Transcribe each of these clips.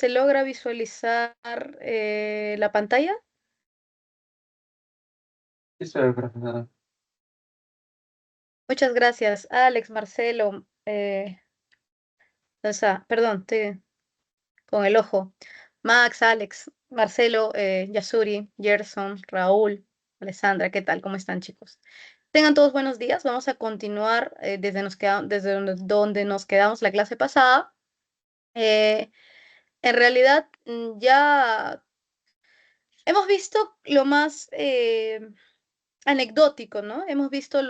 ¿Se logra visualizar la pantalla? Sí, se ve, profesora. Muchas gracias, Alex, Marcelo, perdón, estoy con el ojo. Max, Alex, Marcelo, Yasuri, Gerson, Raúl, Alessandra, ¿qué tal? ¿Cómo están, chicos? Tengan todos buenos días. Vamos a continuar desde donde nos quedamos la clase pasada. Eh, en realidad, ya hemos visto lo más anecdótico, ¿no? Hemos visto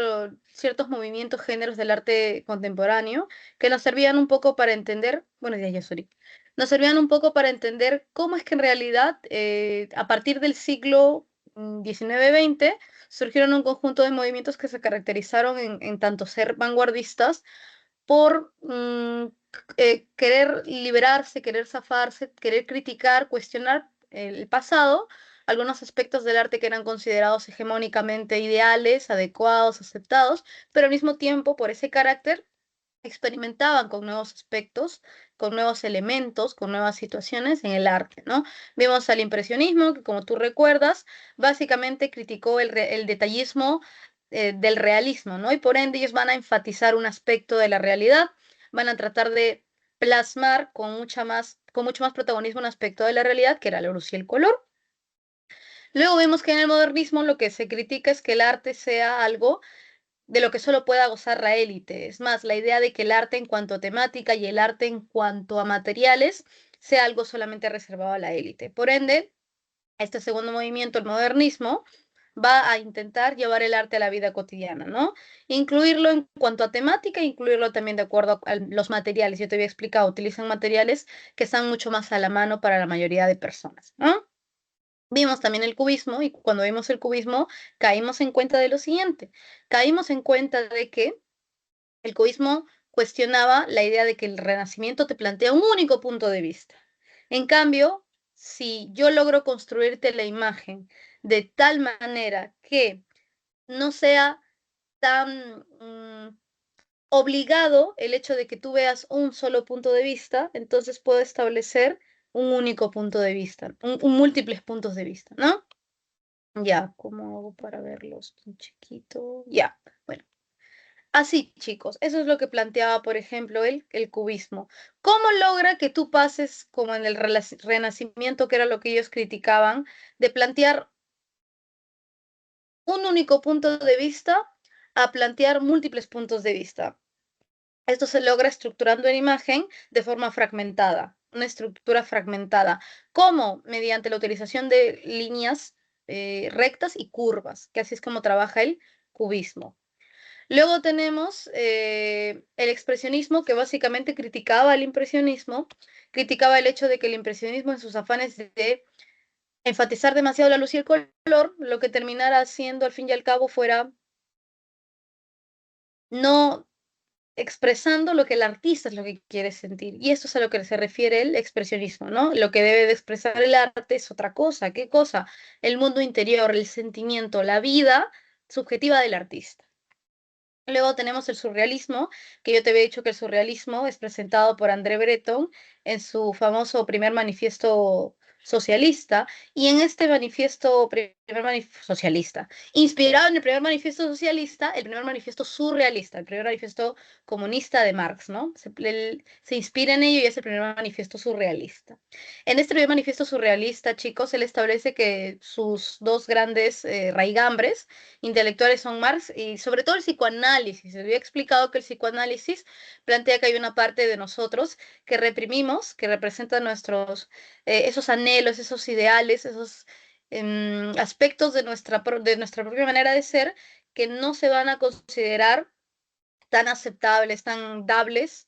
ciertos movimientos, géneros del arte contemporáneo que nos servían un poco para entender, buenos días, Yasuri, nos servían un poco para entender cómo es que en realidad, a partir del siglo XIX-XX, surgieron un conjunto de movimientos que se caracterizaron en tanto ser vanguardistas por querer liberarse, querer zafarse, querer criticar, cuestionar el pasado, algunos aspectos del arte que eran considerados hegemónicamente ideales, adecuados, aceptados, pero al mismo tiempo, por ese carácter, experimentaban con nuevos aspectos, con nuevos elementos, con nuevas situaciones en el arte, ¿no? Vimos al impresionismo, que como tú recuerdas, básicamente criticó el detallismo del realismo, ¿no? Y por ende ellos van a enfatizar un aspecto de la realidad, van a tratar de plasmar con mucho más protagonismo un aspecto de la realidad, que era la luz y el color. Luego vemos que en el modernismo lo que se critica es que el arte sea algo de lo que solo pueda gozar la élite. Es más, la idea de que el arte en cuanto a temática y el arte en cuanto a materiales sea algo solamente reservado a la élite. Por ende, este segundo movimiento, el modernismo, va a intentar llevar el arte a la vida cotidiana, ¿no? Incluirlo en cuanto a temática, incluirlo también de acuerdo a los materiales. Yo te había explicado, utilizan materiales que están mucho más a la mano para la mayoría de personas, ¿no? Vimos también el cubismo y cuando vimos el cubismo caímos en cuenta de lo siguiente, caímos en cuenta de que el cubismo cuestionaba la idea de que el Renacimiento te plantea un único punto de vista. En cambio, si yo logro construirte la imagen de tal manera que no sea tan obligado el hecho de que tú veas un solo punto de vista, entonces puedo establecer un único punto de vista, múltiples puntos de vista, ¿no? Ya, ¿cómo hago para verlos tan chiquito? Ya, bueno. Así, chicos, eso es lo que planteaba, por ejemplo, el cubismo. ¿Cómo logra que tú pases, como en el Renacimiento, que era lo que ellos criticaban, de plantear un único punto de vista a plantear múltiples puntos de vista? Esto se logra estructurando en imagen de forma fragmentada, una estructura fragmentada. ¿Cómo? Mediante la utilización de líneas rectas y curvas, que así es como trabaja el cubismo. Luego tenemos el expresionismo, que básicamente criticaba el impresionismo, criticaba el hecho de que el impresionismo en sus afanes de enfatizar demasiado la luz y el color, lo que terminara haciendo al fin y al cabo fuera no expresando lo que el artista es lo que quiere sentir. Y esto es a lo que se refiere el expresionismo, ¿no? Lo que debe de expresar el arte es otra cosa. ¿Qué cosa? El mundo interior, el sentimiento, la vida subjetiva del artista. Luego tenemos el surrealismo, que yo te había dicho que el surrealismo es presentado por André Breton en su famoso primer manifiesto socialista, y en este socialista, inspirado en el primer manifiesto socialista, el primer manifiesto surrealista, el primer manifiesto comunista de Marx, ¿no? Se inspira en ello y es el primer manifiesto surrealista. En este primer manifiesto surrealista, chicos, él establece que sus dos grandes raigambres intelectuales son Marx y sobre todo el psicoanálisis. Se había explicado que el psicoanálisis plantea que hay una parte de nosotros que reprimimos, que representa esos anhelos, esos ideales, esos aspectos de nuestra propia manera de ser que no se van a considerar tan aceptables, tan dables,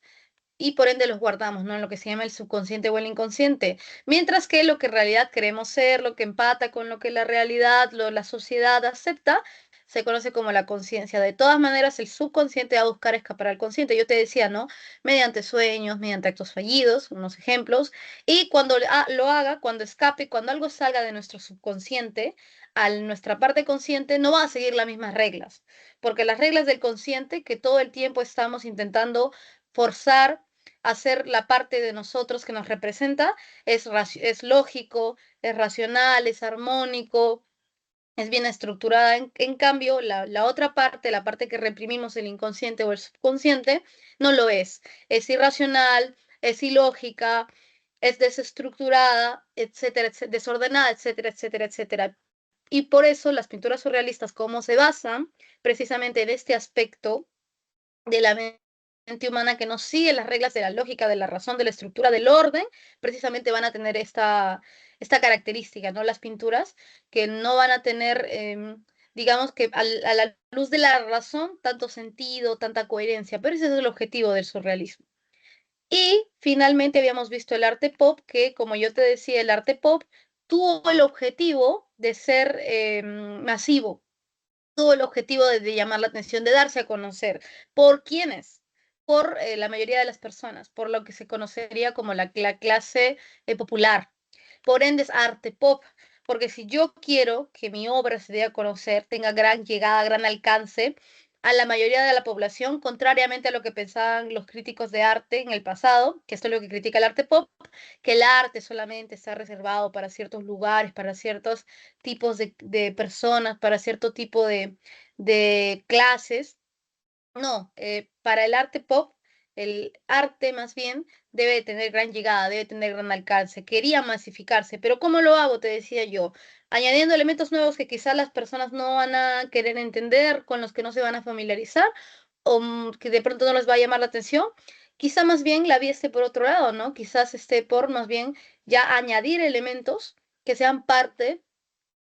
y por ende los guardamos, ¿no? En lo que se llama el subconsciente o el inconsciente. Mientras que lo que en realidad queremos ser, lo que empata con lo que la realidad, la sociedad acepta, se conoce como la conciencia. De todas maneras, el subconsciente va a buscar escapar al consciente. Yo te decía, ¿no? Mediante sueños, mediante actos fallidos, unos ejemplos. Y cuando lo haga, cuando escape, cuando algo salga de nuestro subconsciente, a nuestra parte consciente, no va a seguir las mismas reglas. Porque las reglas del consciente que todo el tiempo estamos intentando forzar hacer la parte de nosotros que nos representa, es lógico, es racional, es armónico, es bien estructurada. En cambio, la otra parte, la parte que reprimimos, el inconsciente o el subconsciente, no lo es. Es irracional, es ilógica, es desestructurada, etcétera, desordenada, etcétera, etcétera, etcétera. Y por eso las pinturas surrealistas, como se basan precisamente en este aspecto de la mente humana que no sigue las reglas de la lógica, de la razón, de la estructura, del orden, precisamente van a tener esta característica, ¿no? Las pinturas que no van a tener, digamos que a la luz de la razón, tanto sentido, tanta coherencia, pero ese es el objetivo del surrealismo. Y finalmente habíamos visto el arte pop, que como yo te decía, el arte pop tuvo el objetivo de ser masivo, tuvo el objetivo de llamar la atención, de darse a conocer. ¿Por quiénes? Por la mayoría de las personas, por lo que se conocería como la clase popular. Por ende es arte pop, porque si yo quiero que mi obra se dé a conocer, tenga gran llegada, gran alcance a la mayoría de la población, contrariamente a lo que pensaban los críticos de arte en el pasado, que esto es lo que critica el arte pop, que el arte solamente está reservado para ciertos lugares, para ciertos tipos de personas, para cierto tipo de clases. No, para el arte pop, el arte más bien debe tener gran llegada, debe tener gran alcance. Quería masificarse, pero ¿cómo lo hago? Te decía yo, añadiendo elementos nuevos que quizás las personas no van a querer entender, con los que no se van a familiarizar, o que de pronto no les va a llamar la atención. Quizá más bien la vía esté por otro lado, ¿no? Quizás esté por más bien ya añadir elementos que sean parte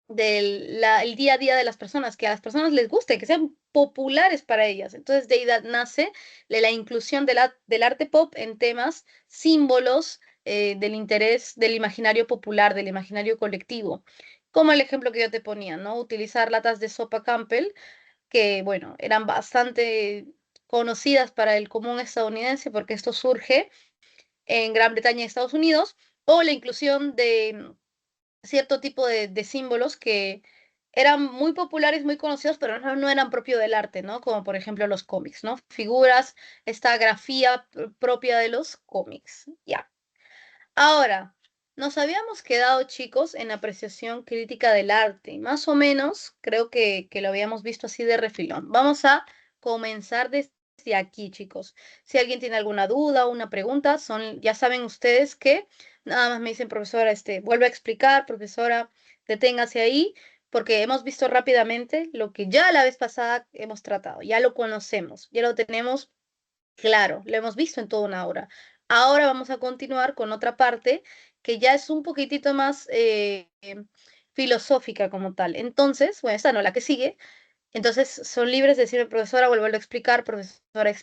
del el día a día de las personas, que a las personas les guste, que sean populares para ellas. Entonces, de ahí nace de la inclusión del arte pop en temas, símbolos del interés del imaginario popular, del imaginario colectivo. Como el ejemplo que yo te ponía, ¿no? Utilizar latas de sopa Campbell, que, bueno, eran bastante conocidas para el común estadounidense, porque esto surge en Gran Bretaña y Estados Unidos, o la inclusión de cierto tipo de símbolos que eran muy populares, muy conocidos, pero no eran propio del arte, ¿no? Como por ejemplo los cómics, ¿no? Figuras, esta grafía propia de los cómics. Ya. Ahora, nos habíamos quedado, chicos, en apreciación crítica del arte. Más o menos, creo que lo habíamos visto así de refilón. Vamos a comenzar desde aquí, chicos. Si alguien tiene alguna duda o una pregunta, ya saben ustedes que nada más me dicen, profesora, vuelve a explicar, profesora, deténgase ahí, porque hemos visto rápidamente lo que ya la vez pasada hemos tratado. Ya lo conocemos, ya lo tenemos claro, lo hemos visto en toda una hora. Ahora vamos a continuar con otra parte que ya es un poquitito más filosófica como tal. Entonces, bueno, esta no, la que sigue. Entonces, son libres de decirme, profesora, vuelvo a explicar, profesora,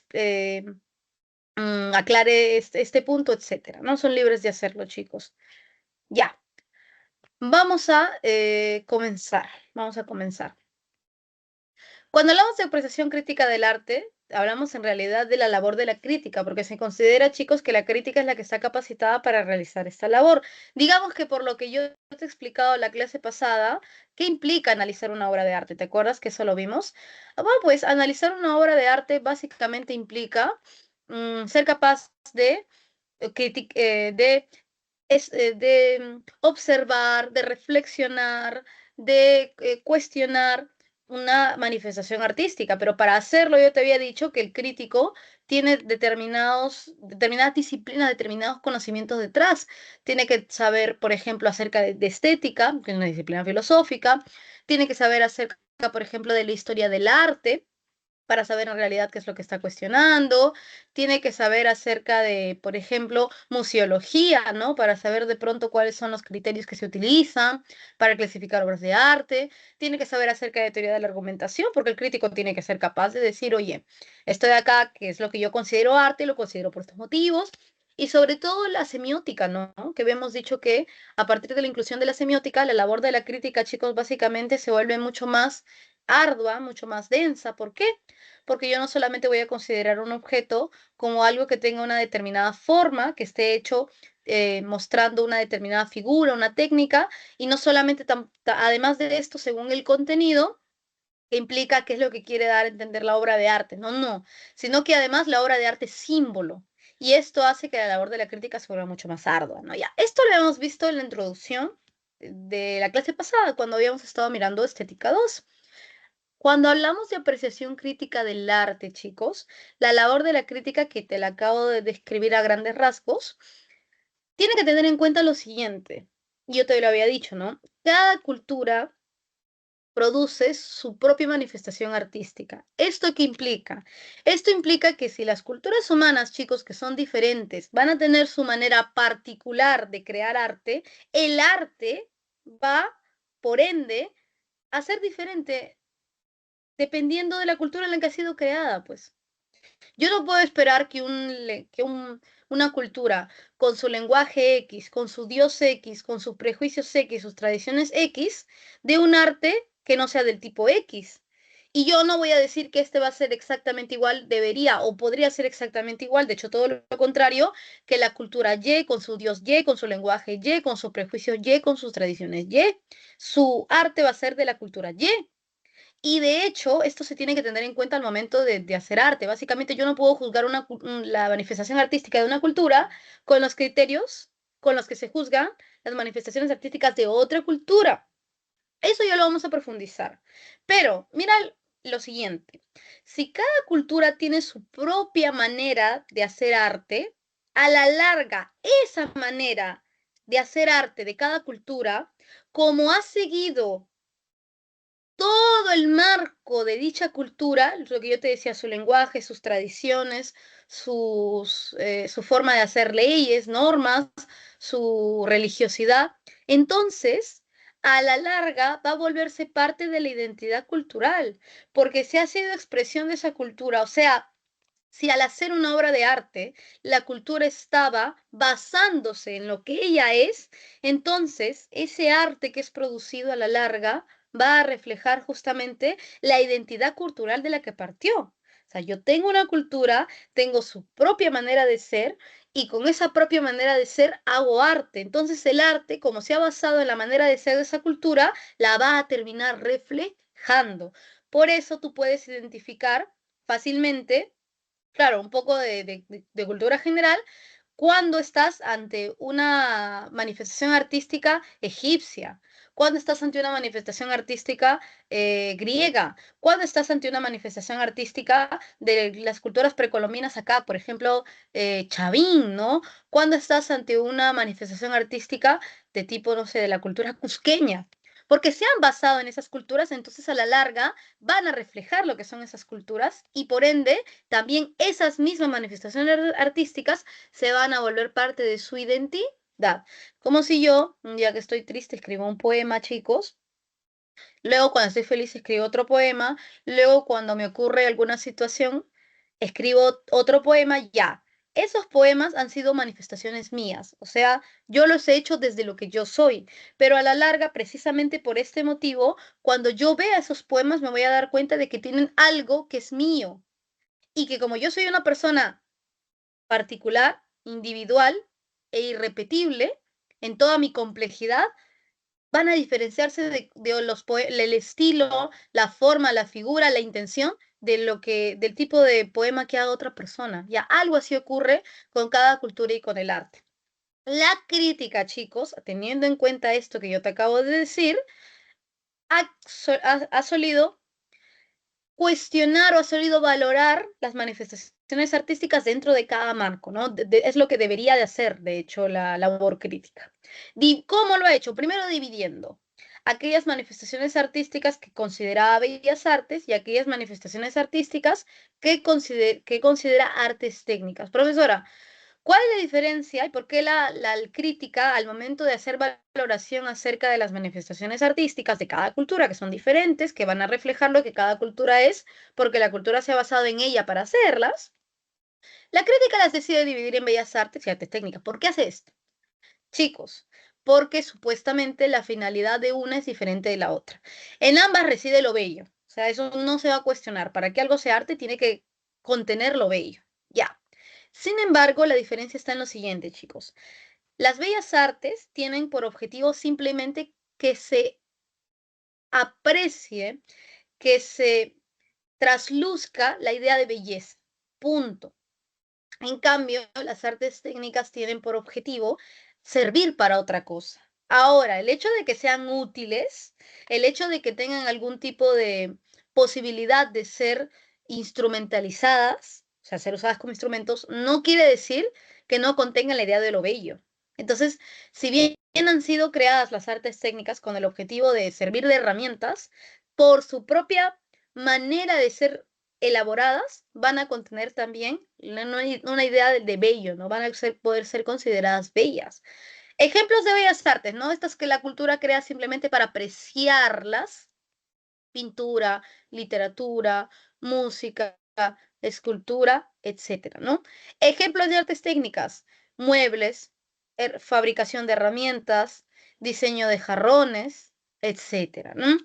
aclare este punto, etcétera. No son libres de hacerlo, chicos. Ya, vamos a comenzar. Vamos a comenzar. Cuando hablamos de apreciación crítica del arte, hablamos en realidad de la labor de la crítica, porque se considera, chicos, que la crítica es la que está capacitada para realizar esta labor. Digamos que por lo que yo te he explicado en la clase pasada, ¿qué implica analizar una obra de arte? ¿Te acuerdas que eso lo vimos? Bueno, pues analizar una obra de arte básicamente implica ser capaz de, observar, de reflexionar, de cuestionar una manifestación artística, pero para hacerlo yo te había dicho que el crítico tiene determinadas disciplinas, determinados conocimientos detrás. Tiene que saber, por ejemplo, acerca de estética, que es una disciplina filosófica, tiene que saber acerca, por ejemplo, de la historia del arte, para saber en realidad qué es lo que está cuestionando, tiene que saber acerca de, por ejemplo, museología, ¿no? Para saber de pronto cuáles son los criterios que se utilizan para clasificar obras de arte, tiene que saber acerca de teoría de la argumentación, porque el crítico tiene que ser capaz de decir, oye, esto de acá, que es lo que yo considero arte, lo considero por estos motivos. Y sobre todo la semiótica, ¿no? Que habíamos dicho que a partir de la inclusión de la semiótica, la labor de la crítica, chicos, básicamente se vuelve mucho más ardua, mucho más densa. ¿Por qué? Porque yo no solamente voy a considerar un objeto como algo que tenga una determinada forma, que esté hecho mostrando una determinada figura, una técnica, y no solamente, además de esto, según el contenido, que implica qué es lo que quiere dar a entender la obra de arte, no, no, sino que además la obra de arte es símbolo. y esto hace que la labor de la crítica se vuelva mucho más ardua, ¿no? Ya, esto lo hemos visto en la introducción de la clase pasada, cuando habíamos estado mirando Estética 2. Cuando hablamos de apreciación crítica del arte, chicos, la labor de la crítica que te la acabo de describir a grandes rasgos, tiene que tener en cuenta lo siguiente. Yo te lo había dicho, ¿no? Cada cultura produce su propia manifestación artística. ¿Esto qué implica? Esto implica que si las culturas humanas, chicos, que son diferentes, van a tener su manera particular de crear arte, el arte va, por ende, a ser diferente dependiendo de la cultura en la que ha sido creada, pues. Yo no puedo esperar que, una cultura con su lenguaje X, con su Dios X, con sus prejuicios X, sus tradiciones X, de un arte que no sea del tipo X. Y yo no voy a decir que este va a ser exactamente igual, debería o podría ser exactamente igual, de hecho todo lo contrario, que la cultura Y, con su Dios Y, con su lenguaje Y, con sus prejuicios Y, con sus tradiciones Y. Su arte va a ser de la cultura Y. Y de hecho, esto se tiene que tener en cuenta al momento de hacer arte. Básicamente, yo no puedo juzgar la manifestación artística de una cultura con los criterios con los que se juzgan las manifestaciones artísticas de otra cultura. Eso ya lo vamos a profundizar. Pero mira lo siguiente. Si cada cultura tiene su propia manera de hacer arte, a la larga, esa manera de hacer arte de cada cultura, como ha seguido todo el marco de dicha cultura, lo que yo te decía, su lenguaje, sus tradiciones, su forma de hacer leyes, normas, su religiosidad, entonces, a la larga va a volverse parte de la identidad cultural, porque se ha sido expresión de esa cultura. O sea, si al hacer una obra de arte la cultura estaba basándose en lo que ella es, entonces ese arte que es producido a la larga va a reflejar justamente la identidad cultural de la que partió. O sea, yo tengo una cultura, tengo su propia manera de ser y con esa propia manera de ser hago arte. Entonces el arte, como se ha basado en la manera de ser de esa cultura, la va a terminar reflejando. Por eso tú puedes identificar fácilmente, claro, un poco de cultura general, cuando estás ante una manifestación artística egipcia, cuando estás ante una manifestación artística griega, cuando estás ante una manifestación artística de las culturas precolombinas acá, por ejemplo, Chavín, ¿no? Cuando estás ante una manifestación artística de tipo, no sé, de la cultura cusqueña. Porque se han basado en esas culturas, entonces a la larga van a reflejar lo que son esas culturas y por ende también esas mismas manifestaciones artísticas se van a volver parte de su identidad. Como si yo, un día que estoy triste, escribo un poema, chicos, luego cuando estoy feliz escribo otro poema, luego cuando me ocurre alguna situación, escribo otro poema, ya. Esos poemas han sido manifestaciones mías, o sea, yo los he hecho desde lo que yo soy, pero a la larga, precisamente por este motivo, cuando yo vea esos poemas me voy a dar cuenta de que tienen algo que es mío y que como yo soy una persona particular, individual e irrepetible en toda mi complejidad, van a diferenciarse del estilo, la forma, la figura, la intención del tipo de poema que haga otra persona. Ya algo así ocurre con cada cultura y con el arte. La crítica, chicos, teniendo en cuenta esto que yo te acabo de decir, ha solido cuestionar o ha solido valorar las manifestaciones artísticas dentro de cada marco, ¿no? Es lo que debería de hacer, de hecho, la labor crítica. ¿Cómo lo ha hecho? Primero dividiendo aquellas manifestaciones artísticas que considera bellas artes y aquellas manifestaciones artísticas que considera artes técnicas. Profesora, ¿cuál es la diferencia y por qué la crítica al momento de hacer valoración acerca de las manifestaciones artísticas de cada cultura, que son diferentes, que van a reflejar lo que cada cultura es, porque la cultura se ha basado en ella para hacerlas? La crítica las decide dividir en bellas artes y artes técnicas. ¿Por qué hace esto? Chicos, porque supuestamente la finalidad de una es diferente de la otra. En ambas reside lo bello. O sea, eso no se va a cuestionar. Para que algo sea arte, tiene que contener lo bello. Ya. Sin embargo, la diferencia está en lo siguiente, chicos. Las bellas artes tienen por objetivo simplemente que se aprecie, que se trasluzca la idea de belleza. Punto. En cambio, las artes técnicas tienen por objetivo servir para otra cosa. Ahora, el hecho de que sean útiles, el hecho de que tengan algún tipo de posibilidad de ser instrumentalizadas, o sea, ser usadas como instrumentos, no quiere decir que no contengan la idea de lo bello. Entonces, si bien han sido creadas las artes técnicas con el objetivo de servir de herramientas, por su propia manera de ser elaboradas, van a contener también una idea de bello, ¿no? Van a poder ser consideradas bellas. Ejemplos de bellas artes, ¿no? Estas que la cultura crea simplemente para apreciarlas: pintura, literatura, música, escultura, etcétera, ¿no? Ejemplos de artes técnicas: muebles, fabricación de herramientas, diseño de jarrones, etcétera, ¿no?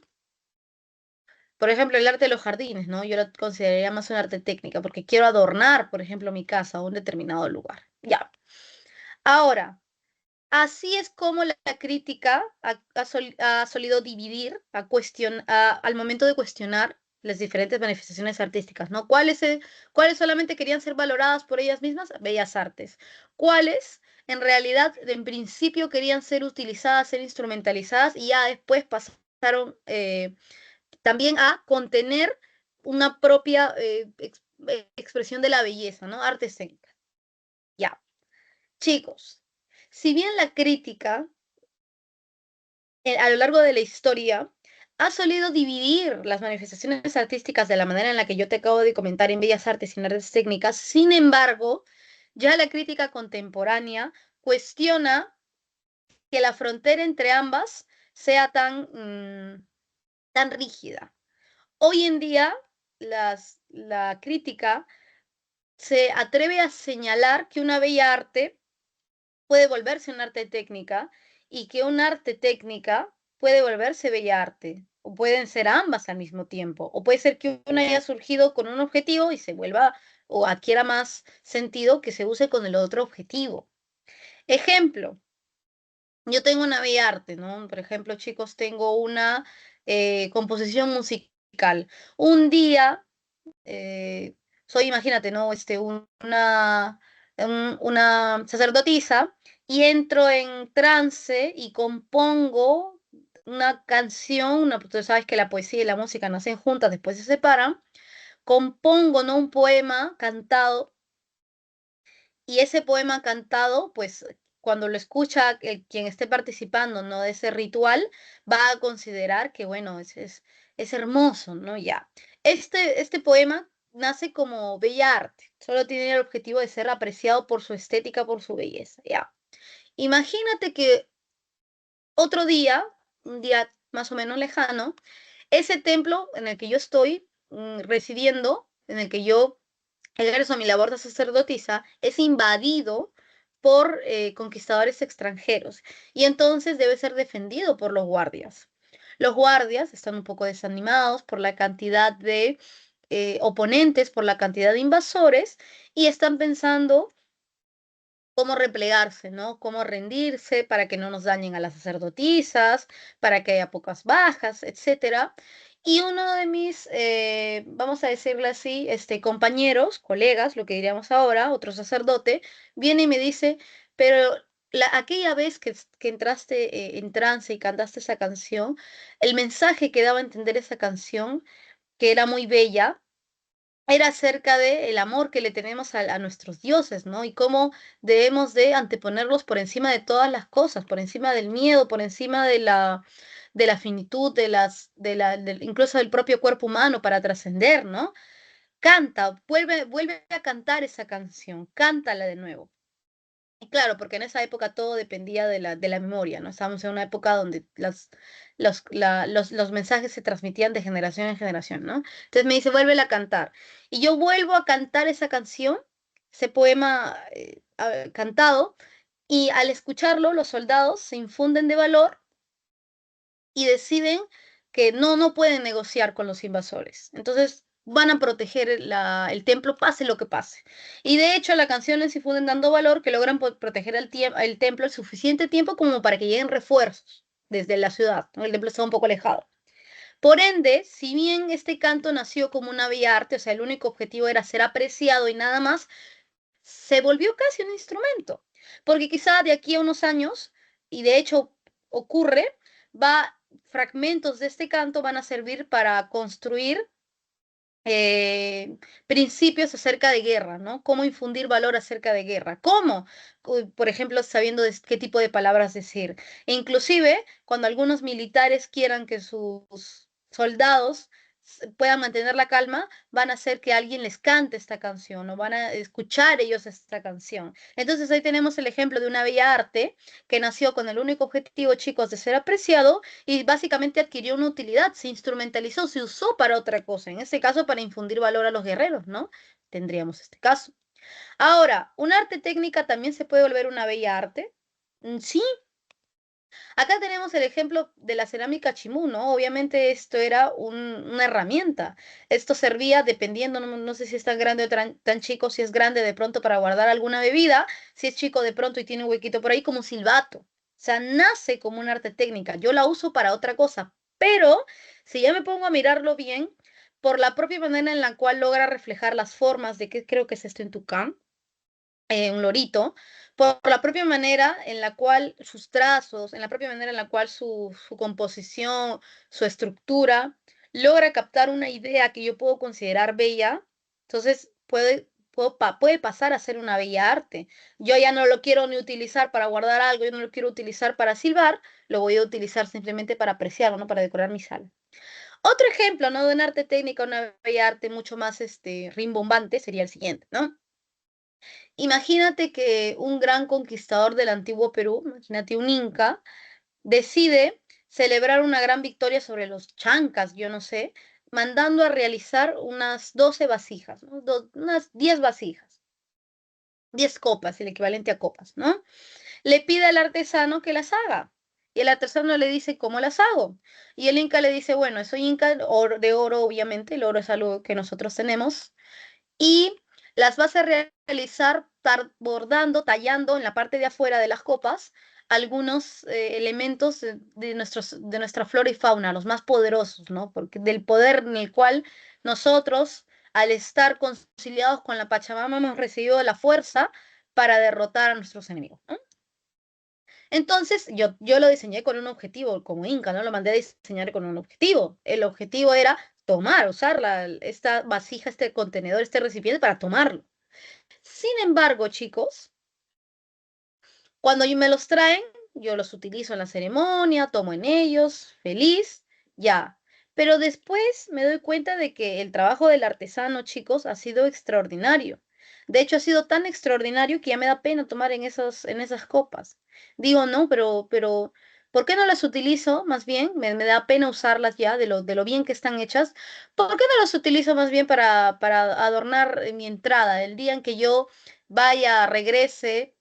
Por ejemplo, el arte de los jardines, ¿no? Yo lo consideraría más un arte técnica porque quiero adornar, por ejemplo, mi casa o un determinado lugar. Ya. Ahora, así es como la crítica ha solido dividir al momento de cuestionar las diferentes manifestaciones artísticas, ¿no? ¿Cuáles solamente querían ser valoradas por ellas mismas? Bellas artes. ¿Cuáles en realidad, en principio, querían ser utilizadas, ser instrumentalizadas y ya después pasaron también a contener una propia expresión de la belleza, ¿no? Arte escénica. Ya. Chicos, si bien la crítica a lo largo de la historia ha solido dividir las manifestaciones artísticas de la manera en la que yo te acabo de comentar en bellas artes y en artes técnicas, sin embargo, ya la crítica contemporánea cuestiona que la frontera entre ambas sea tan rígida. Hoy en día, la crítica se atreve a señalar que una bella arte puede volverse un arte técnica y que un arte técnica puede volverse bella arte, o pueden ser ambas al mismo tiempo, o puede ser que una haya surgido con un objetivo y se vuelva o adquiera más sentido que se use con el otro objetivo. Ejemplo, yo tengo una bella arte, ¿no? Por ejemplo, chicos, tengo una composición musical. Un día soy, imagínate, ¿no? Una sacerdotisa y entro en trance y compongo una canción, tú sabes que la poesía y la música nacen juntas, después se separan, compongo, ¿no? Un poema cantado y ese poema cantado, pues cuando lo escucha quien esté participando, ¿no? De ese ritual, va a considerar que, bueno, es hermoso, ¿no? Ya. Este poema nace como bella arte, solo tiene el objetivo de ser apreciado por su estética, por su belleza, ya. Imagínate que otro día, un día más o menos lejano, ese templo en el que yo estoy residiendo, en el que yo ejerzo mi labor de sacerdotisa, es invadido por conquistadores extranjeros y entonces debe ser defendido por los guardias. Los guardias están un poco desanimados por la cantidad de oponentes, por la cantidad de invasores y están pensando cómo replegarse, ¿no? Cómo rendirse para que no nos dañen a las sacerdotisas, para que haya pocas bajas, etcétera. Y uno de mis, vamos a decirle así, compañeros, colegas, lo que diríamos ahora, otro sacerdote, viene y me dice, pero aquella vez que entraste en trance y cantaste esa canción, el mensaje que daba a entender esa canción, que era muy bella, era acerca del amor que le tenemos a nuestros dioses, ¿no? Y cómo debemos de anteponerlos por encima de todas las cosas, por encima del miedo, por encima de la finitud, incluso del propio cuerpo humano para trascender, ¿no? Canta, vuelve a cantar esa canción, cántala de nuevo. Y claro, porque en esa época todo dependía de la memoria, ¿no? Estábamos en una época donde los mensajes se transmitían de generación en generación, ¿no? Entonces me dice, vuélvela a cantar. Y yo vuelvo a cantar esa canción, ese poema cantado, y al escucharlo, los soldados se infunden de valor y deciden que no pueden negociar con los invasores. Entonces van a proteger el templo, pase lo que pase. Y de hecho, la canción les infunden dando valor que logran proteger el templo el suficiente tiempo como para que lleguen refuerzos desde la ciudad, ¿no? El templo está un poco alejado. Por ende, si bien este canto nació como una bella arte, o sea, el único objetivo era ser apreciado y nada más, se volvió casi un instrumento, porque quizá de aquí a unos años, y de hecho ocurre, fragmentos de este canto van a servir para construir principios acerca de guerra, ¿no? Cómo infundir valor acerca de guerra. ¿Cómo? Por ejemplo, sabiendo qué tipo de palabras decir. E inclusive, cuando algunos militares quieran que sus soldados puedan mantener la calma, van a hacer que alguien les cante esta canción o van a escuchar ellos esta canción. Entonces ahí tenemos el ejemplo de una bella arte que nació con el único objetivo, chicos, de ser apreciado y básicamente adquirió una utilidad, se instrumentalizó, se usó para otra cosa, en este caso para infundir valor a los guerreros, ¿no? Tendríamos este caso. Ahora, ¿un arte técnica también se puede volver una bella arte? Sí, acá tenemos el ejemplo de la cerámica chimú, ¿no? Obviamente esto era una herramienta. Esto servía dependiendo, no sé si es tan grande o tan chico, si es grande de pronto para guardar alguna bebida, si es chico de pronto y tiene un huequito por ahí como un silbato. O sea, nace como un arte técnica. Yo la uso para otra cosa, pero si ya me pongo a mirarlo bien, por la propia manera en la cual logra reflejar las formas de qué creo que es esto en Tucán, un lorito, por la propia manera en la cual sus trazos, en la propia manera en la cual su composición, su estructura, logra captar una idea que yo puedo considerar bella, entonces puede pasar a ser una bella arte. Yo ya no lo quiero ni utilizar para guardar algo, yo no lo quiero utilizar para silbar, lo voy a utilizar simplemente para apreciarlo, ¿no? Para decorar mi sala. Otro ejemplo, ¿no? De un arte técnica, una bella arte mucho más rimbombante sería el siguiente, ¿no? Imagínate que un gran conquistador del antiguo Perú, imagínate un inca, decide celebrar una gran victoria sobre los chancas, yo no sé, mandando a realizar unas 12 vasijas, ¿no? Unas 10 vasijas, 10 copas, el equivalente a copas, ¿no? Le pide al artesano que las haga. Y el artesano le dice, ¿cómo las hago? Y el inca le dice, bueno, soy inca de oro, obviamente, el oro es algo que nosotros tenemos, y las vas a realizar bordando, tallando en la parte de afuera de las copas algunos elementos de nuestra flora y fauna, los más poderosos, ¿no? Porque del poder en el cual nosotros, al estar conciliados con la Pachamama, hemos recibido la fuerza para derrotar a nuestros enemigos, ¿no? Entonces, yo lo diseñé con un objetivo, como Inca, ¿no? Lo mandé a diseñar con un objetivo. El objetivo era usar esta vasija, este contenedor, este recipiente para tomarlo. Sin embargo, chicos, cuando me los traen, yo los utilizo en la ceremonia, tomo en ellos, feliz, ya. Pero después me doy cuenta de que el trabajo del artesano, chicos, ha sido extraordinario. De hecho, ha sido tan extraordinario que ya me da pena tomar en esas copas. Digo, no, pero, ¿por qué no las utilizo? Más bien, me da pena usarlas ya de lo bien que están hechas. ¿Por qué no las utilizo más bien para adornar mi entrada? El día en que yo vaya, regrese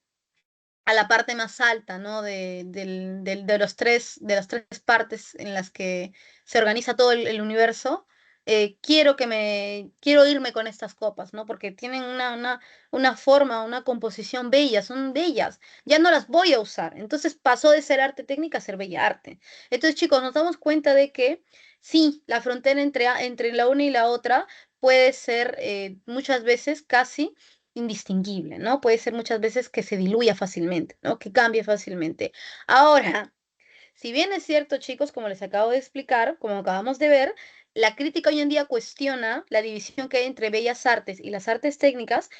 a la parte más alta, ¿no? De las tres partes en las que se organiza todo el universo. Quiero irme con estas copas, ¿no? Porque tienen una forma, una composición bella, son bellas. Ya no las voy a usar. Entonces pasó de ser arte técnica a ser bella arte. Entonces, chicos, nos damos cuenta de que sí, la frontera entre la una y la otra puede ser muchas veces casi indistinguible, ¿no? Puede ser muchas veces que se diluya fácilmente, ¿no? Que cambie fácilmente. Ahora, si bien es cierto, chicos, como les acabo de explicar, como acabamos de ver, la crítica hoy en día cuestiona la división que hay entre bellas artes y las artes técnicas.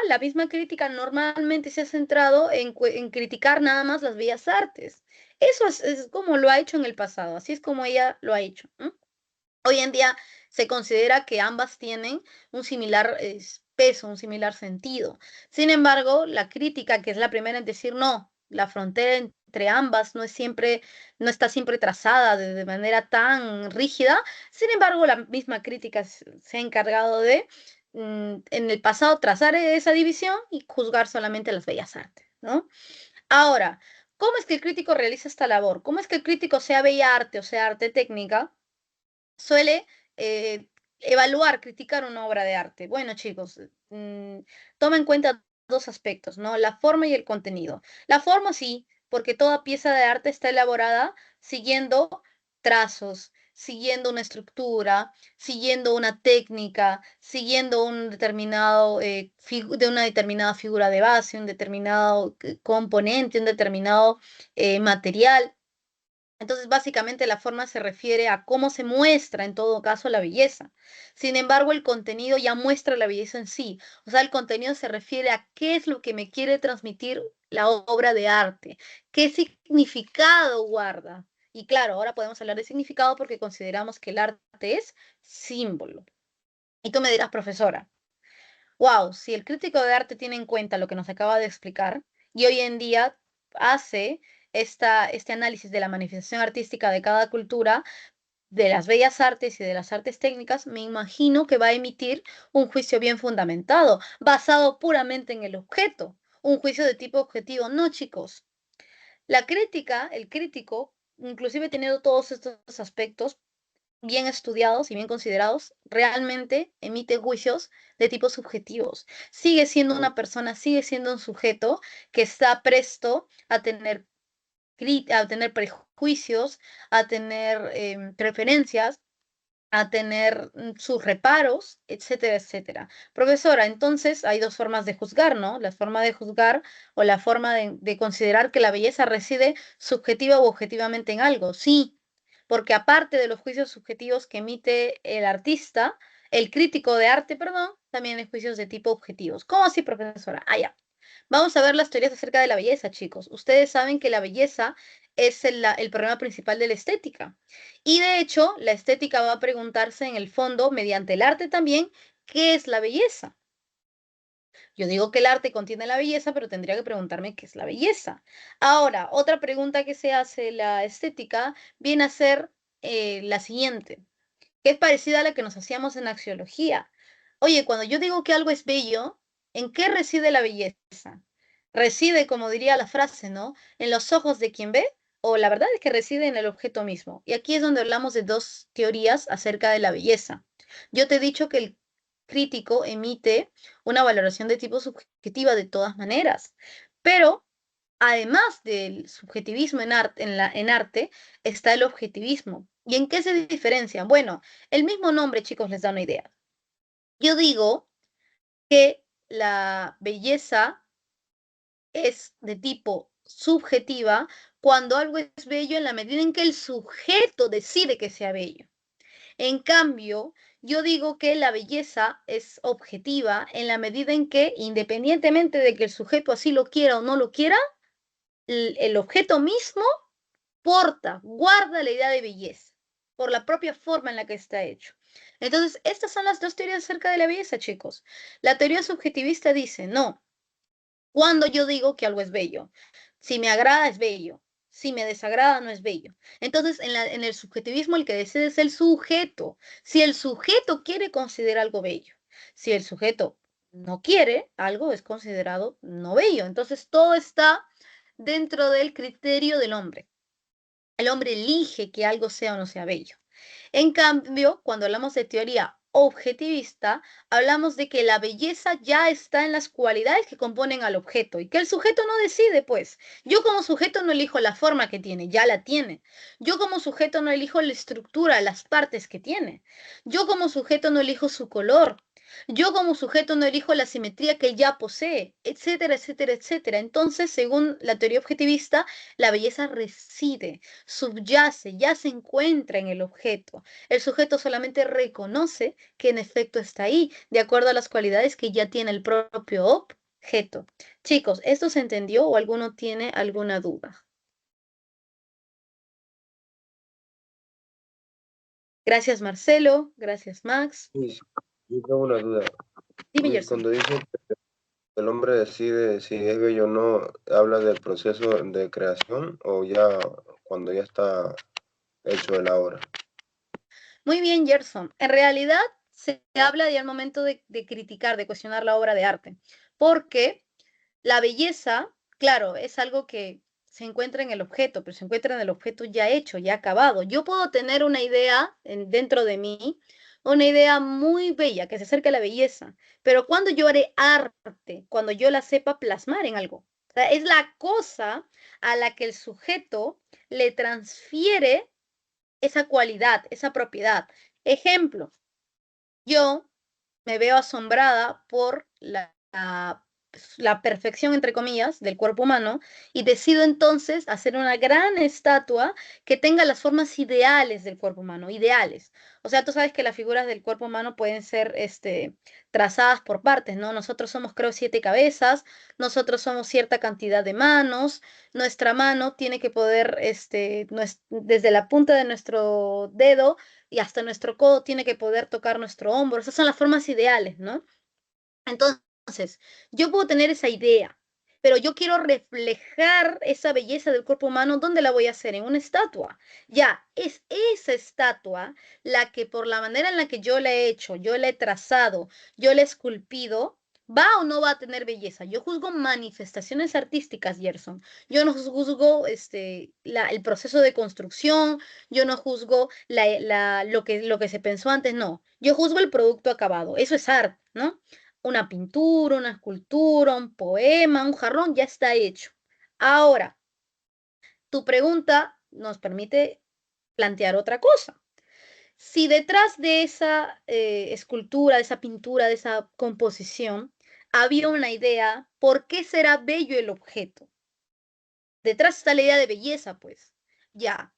La misma crítica, normalmente se ha centrado en criticar nada más las bellas artes. Eso es como lo ha hecho en el pasado, así es como ella lo ha hecho, ¿no? Hoy en día se considera que ambas tienen un similar peso, un similar sentido. Sin embargo, la crítica, que es la primera en decir no, la frontera entre ambas no está siempre trazada de manera tan rígida. Sin embargo, la misma crítica se ha encargado de en el pasado trazar esa división y juzgar solamente las bellas artes, ¿no? Ahora, ¿cómo es que el crítico realiza esta labor? ¿Cómo es que el crítico, sea bella arte o sea arte técnica, suele evaluar, criticar una obra de arte? Bueno, chicos, toma en cuenta dos aspectos, ¿no? La forma y el contenido. La forma sí, porque toda pieza de arte está elaborada siguiendo trazos, siguiendo una estructura, siguiendo una técnica, siguiendo un determinado, de una determinada figura de base, un determinado componente, un determinado material. Entonces, básicamente la forma se refiere a cómo se muestra en todo caso la belleza. Sin embargo, el contenido ya muestra la belleza en sí. O sea, el contenido se refiere a qué es lo que me quiere transmitir la obra de arte, qué significado guarda. Y claro, ahora podemos hablar de significado porque consideramos que el arte es símbolo. Y tú me dirás, profesora, wow, si el crítico de arte tiene en cuenta lo que nos acaba de explicar y hoy en día hace este análisis de la manifestación artística de cada cultura, de las bellas artes y de las artes técnicas, me imagino que va a emitir un juicio bien fundamentado, basado puramente en el objeto, un juicio de tipo objetivo. No, chicos, la crítica, el crítico, inclusive teniendo todos estos aspectos, bien estudiados y bien considerados, realmente emite juicios de tipo subjetivos. Sigue siendo una persona, sigue siendo un sujeto que está presto a tener prejuicios, a tener preferencias, a tener sus reparos, etcétera, etcétera. Profesora, entonces hay dos formas de juzgar, ¿no? La forma de juzgar o la forma de considerar que la belleza reside subjetiva u objetivamente en algo. Sí, porque aparte de los juicios subjetivos que emite el artista, el crítico de arte, perdón, también hay juicios de tipo objetivos. ¿Cómo así, profesora? Ah, ya. Vamos a ver las teorías acerca de la belleza, chicos. Ustedes saben que la belleza es el problema principal de la estética. Y de hecho, la estética va a preguntarse en el fondo, mediante el arte también, ¿qué es la belleza? Yo digo que el arte contiene la belleza, pero tendría que preguntarme qué es la belleza. Ahora, otra pregunta que se hace la estética viene a ser la siguiente, que es parecida a la que nos hacíamos en axiología. Oye, cuando yo digo que algo es bello, ¿en qué reside la belleza? Reside, como diría la frase, ¿no? En los ojos de quien ve, o la verdad es que reside en el objeto mismo. Y aquí es donde hablamos de dos teorías acerca de la belleza. Yo te he dicho que el crítico emite una valoración de tipo subjetiva de todas maneras, pero además del subjetivismo en arte, está el objetivismo. ¿Y en qué se diferencian? Bueno, el mismo nombre, chicos, les da una idea. Yo digo que la belleza es de tipo subjetiva cuando algo es bello en la medida en que el sujeto decide que sea bello. En cambio, yo digo que la belleza es objetiva en la medida en que, independientemente de que el sujeto así lo quiera o no lo quiera, el objeto mismo porta, guarda la idea de belleza por la propia forma en la que está hecho. Entonces, estas son las dos teorías acerca de la belleza, chicos. La teoría subjetivista dice, no, cuando yo digo que algo es bello, si me agrada es bello, si me desagrada no es bello. Entonces, en el subjetivismo el que decide es el sujeto. Si el sujeto quiere considerar algo bello, si el sujeto no quiere, algo es considerado no bello. Entonces, todo está dentro del criterio del hombre. El hombre elige que algo sea o no sea bello. En cambio, cuando hablamos de teoría objetivista, hablamos de que la belleza ya está en las cualidades que componen al objeto y que el sujeto no decide, pues. Yo como sujeto no elijo la forma que tiene, ya la tiene. Yo como sujeto no elijo la estructura, las partes que tiene. Yo como sujeto no elijo su color. Yo como sujeto no elijo la simetría que él ya posee, etcétera, etcétera, etcétera. Entonces, según la teoría objetivista, la belleza reside, subyace, ya se encuentra en el objeto. El sujeto solamente reconoce que en efecto está ahí, de acuerdo a las cualidades que ya tiene el propio objeto. Chicos, ¿esto se entendió o alguno tiene alguna duda? Gracias, Marcelo. Gracias, Max. Sí, yo tengo una duda. Dime, Gerson. Cuando dice que el hombre decide si es bello o no, ¿habla del proceso de creación o ya cuando ya está hecho el ahora? Muy bien, Gerson. En realidad se habla ya al momento de criticar, de cuestionar la obra de arte, porque la belleza, claro, es algo que se encuentra en el objeto, pero se encuentra en el objeto ya hecho, ya acabado. Yo puedo tener una idea dentro de mí, una idea muy bella que se acerca a la belleza, pero cuando yo haré arte, cuando yo la sepa plasmar en algo, o sea, es la cosa a la que el sujeto le transfiere esa cualidad, esa propiedad. Ejemplo, yo me veo asombrada por la perfección, entre comillas, del cuerpo humano y decido entonces hacer una gran estatua que tenga las formas ideales del cuerpo humano, ideales. O sea, tú sabes que las figuras del cuerpo humano pueden ser trazadas por partes, ¿no? Nosotros somos, creo, 7 cabezas, nosotros somos cierta cantidad de manos, nuestra mano tiene que poder, desde la punta de nuestro dedo y hasta nuestro codo tiene que poder tocar nuestro hombro. Esas son las formas ideales, ¿no? Entonces, yo puedo tener esa idea, pero yo quiero reflejar esa belleza del cuerpo humano. ¿Dónde la voy a hacer? En una estatua. Ya, es esa estatua la que por la manera en la que yo la he hecho, yo la he trazado, yo la he esculpido, ¿va o no va a tener belleza? Yo juzgo manifestaciones artísticas, Gerson. Yo no juzgo el proceso de construcción, yo no juzgo lo que se pensó antes, no. Yo juzgo el producto acabado. Eso es arte, ¿no? Una pintura, una escultura, un poema, un jarrón, ya está hecho. Ahora, tu pregunta nos permite plantear otra cosa. Si detrás de esa escultura, de esa pintura, de esa composición, había una idea, ¿por qué será bello el objeto? Detrás está la idea de belleza, pues. Ya,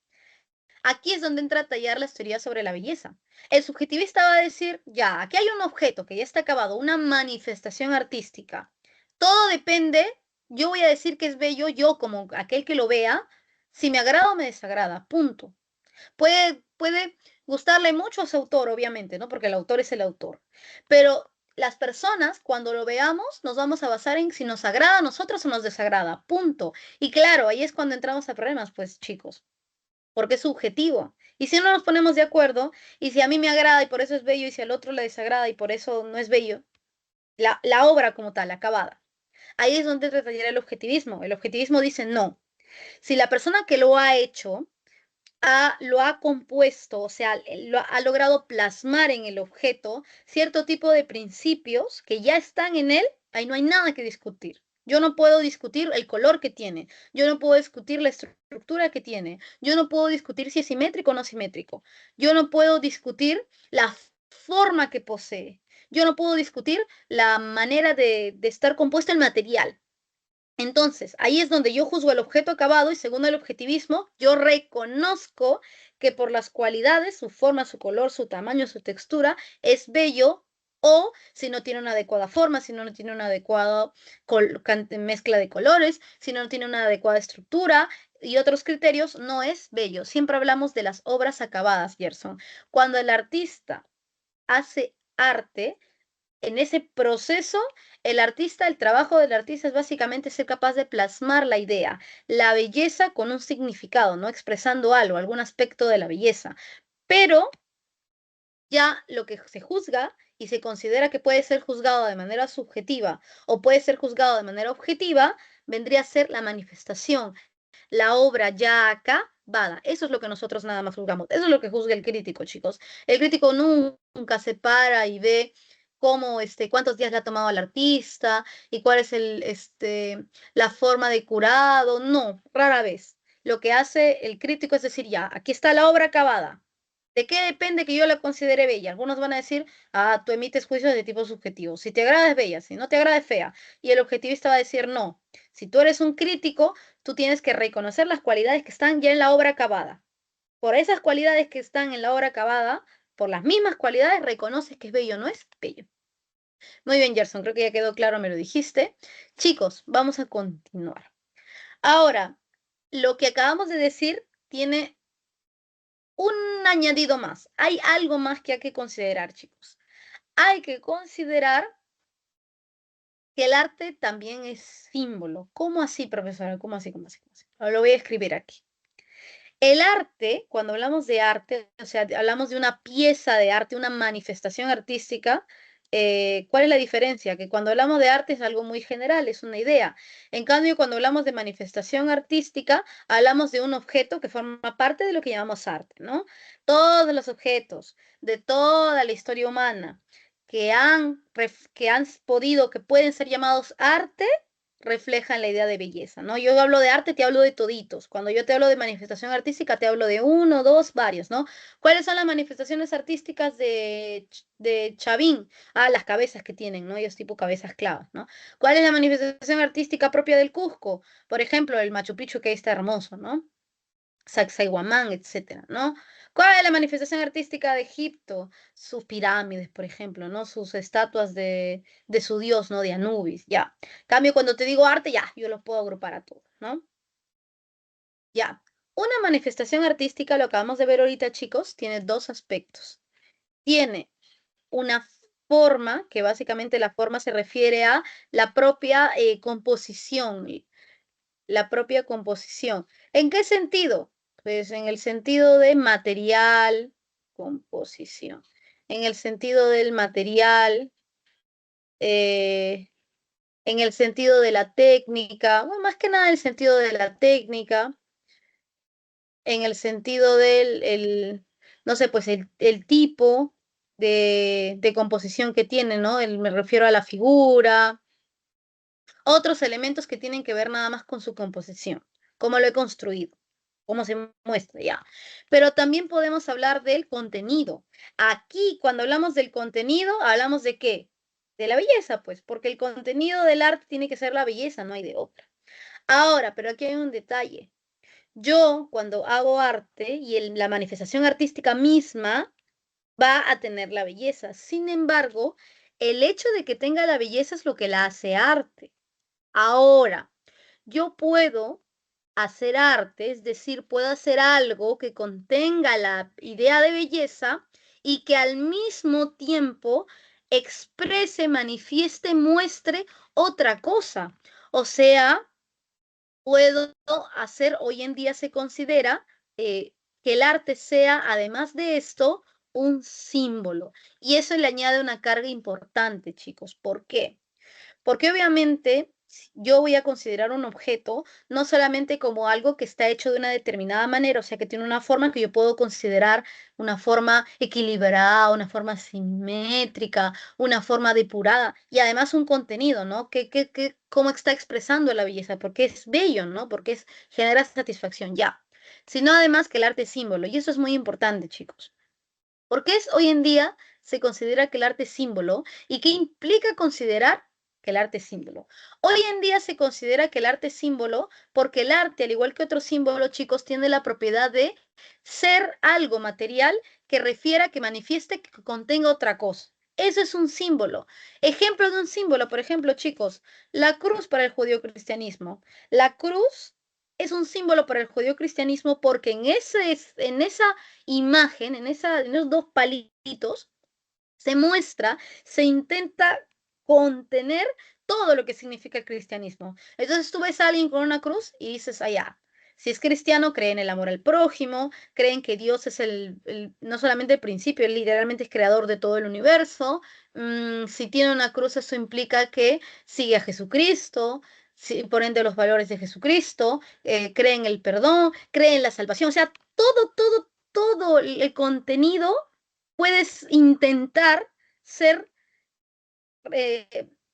aquí es donde entra a tallar las teorías sobre la belleza. El subjetivista va a decir, ya, aquí hay un objeto que ya está acabado, una manifestación artística. Todo depende, yo voy a decir que es bello, yo como aquel que lo vea, si me agrada o me desagrada, punto. Puede gustarle mucho a su autor, obviamente, ¿no? Porque el autor es el autor. Pero las personas, cuando lo veamos, nos vamos a basar en si nos agrada a nosotros o nos desagrada, punto. Y claro, ahí es cuando entramos a problemas, pues chicos, porque es subjetivo. Y si no nos ponemos de acuerdo, y si a mí me agrada y por eso es bello, y si al otro le desagrada y por eso no es bello, la obra como tal, acabada. Ahí es donde entra el objetivismo. El objetivismo dice no. Si la persona que lo ha hecho lo ha compuesto, o sea, ha logrado plasmar en el objeto cierto tipo de principios que ya están en él, ahí no hay nada que discutir. Yo no puedo discutir el color que tiene, yo no puedo discutir la estructura que tiene, yo no puedo discutir si es simétrico o no simétrico, yo no puedo discutir la forma que posee, yo no puedo discutir la manera de estar compuesto el material. Entonces, ahí es donde yo juzgo el objeto acabado y según el objetivismo, yo reconozco que por las cualidades, su forma, su color, su tamaño, su textura, es bello o si no tiene una adecuada forma, si no tiene una adecuada mezcla de colores, si no tiene una adecuada estructura y otros criterios, no es bello. Siempre hablamos de las obras acabadas, Gerson. Cuando el artista hace arte, en ese proceso, el trabajo del artista es básicamente ser capaz de plasmar la idea, la belleza con un significado, ¿no? Expresando algo, algún aspecto de la belleza. Pero ya lo que se juzga y se considera que puede ser juzgado de manera subjetiva o puede ser juzgado de manera objetiva, vendría a ser la manifestación, la obra ya acabada. Eso es lo que nosotros nada más juzgamos. Eso es lo que juzga el crítico, chicos. El crítico nunca se para y ve cómo, cuántos días le ha tomado al artista y cuál es la forma de curado. No, rara vez. Lo que hace el crítico es decir, ya, aquí está la obra acabada. ¿De qué depende que yo la considere bella? Algunos van a decir, tú emites juicios de tipo subjetivo. Si te agrada es bella, si no te agrada es fea. Y el objetivista va a decir, no. Si tú eres un crítico, tú tienes que reconocer las cualidades que están ya en la obra acabada. Por esas cualidades que están en la obra acabada, por las mismas cualidades, reconoces que es bello o no es bello. Muy bien, Gerson, creo que ya quedó claro, me lo dijiste. Chicos, vamos a continuar. Ahora, lo que acabamos de decir tiene un añadido más. Hay algo más que hay que considerar, chicos. Hay que considerar que el arte también es símbolo. ¿Cómo así, profesora? ¿Cómo así? ¿Cómo así? ¿Cómo así? Lo voy a escribir aquí. El arte, cuando hablamos de arte, o sea, hablamos de una pieza de arte, una manifestación artística, ¿cuál es la diferencia? Que cuando hablamos de arte es algo muy general, es una idea. En cambio, cuando hablamos de manifestación artística, hablamos de un objeto que forma parte de lo que llamamos arte, ¿no? Todos los objetos de toda la historia humana que han podido, que pueden ser llamados arte, reflejan la idea de belleza, ¿no? Yo hablo de arte, te hablo de toditos. Cuando yo te hablo de manifestación artística, te hablo de uno, dos, varios, ¿no? ¿Cuáles son las manifestaciones artísticas de Chavín? Ah, las cabezas que tienen, ¿no? Ellos tipo cabezas clavas, ¿no? ¿Cuál es la manifestación artística propia del Cusco? Por ejemplo, el Machu Picchu, que ahí está hermoso, ¿no? Sacsayhuamán, etcétera, ¿no? ¿Cuál es la manifestación artística de Egipto? Sus pirámides, por ejemplo, ¿no? Sus estatuas de su dios, ¿no? De Anubis, ya. Cambio, cuando te digo arte, ya, yo los puedo agrupar a todos, ¿no? Ya. Una manifestación artística, lo acabamos de ver ahorita, chicos, tiene dos aspectos. Tiene una forma, que básicamente la forma se refiere a la propia composición, la propia composición. ¿En qué sentido? Pues en el sentido de material, composición. En el sentido del material, en el sentido de la técnica, bueno, más que nada en el sentido de la técnica, en el sentido no sé, pues el tipo de composición que tiene, ¿no? Me refiero a la figura, otros elementos que tienen que ver nada más con su composición, cómo lo he construido, cómo se muestra ya. Pero también podemos hablar del contenido. Aquí, cuando hablamos del contenido, hablamos de qué? De la belleza, pues, porque el contenido del arte tiene que ser la belleza, no hay de otra. Ahora, pero aquí hay un detalle. Yo, cuando hago arte y la manifestación artística misma va a tener la belleza. Sin embargo, el hecho de que tenga la belleza es lo que la hace arte. Ahora, yo puedo hacer arte, es decir, puedo hacer algo que contenga la idea de belleza y que al mismo tiempo exprese, manifieste, muestre otra cosa. O sea, puedo hacer, hoy en día se considera que el arte sea, además de esto, un símbolo. Y eso le añade una carga importante, chicos. ¿Por qué? Porque obviamente yo voy a considerar un objeto no solamente como algo que está hecho de una determinada manera, o sea, que tiene una forma que yo puedo considerar una forma equilibrada, una forma simétrica, una forma depurada y además un contenido, ¿no? Cómo está expresando la belleza, porque es bello, ¿no? Porque genera satisfacción, ya. Sino además que el arte es símbolo y eso es muy importante, chicos. Porque hoy en día se considera que el arte es símbolo y qué implica considerar que el arte es símbolo. Hoy en día se considera que el arte es símbolo porque el arte, al igual que otros símbolos, chicos, tiene la propiedad de ser algo material que refiera, que manifieste, que contenga otra cosa. Eso es un símbolo. Ejemplo de un símbolo, por ejemplo, chicos, la cruz para el judeocristianismo. La cruz es un símbolo para el judeocristianismo porque en esa imagen, en esos dos palitos, se muestra, se intenta contener todo lo que significa el cristianismo. Entonces tú ves a alguien con una cruz y dices, allá, si es cristiano, cree en el amor al prójimo, creen que Dios es no solamente el principio, él literalmente es creador de todo el universo. Si tiene una cruz, eso implica que sigue a Jesucristo, por ende los valores de Jesucristo, cree en el perdón, cree en la salvación, o sea, todo el contenido puedes intentar ser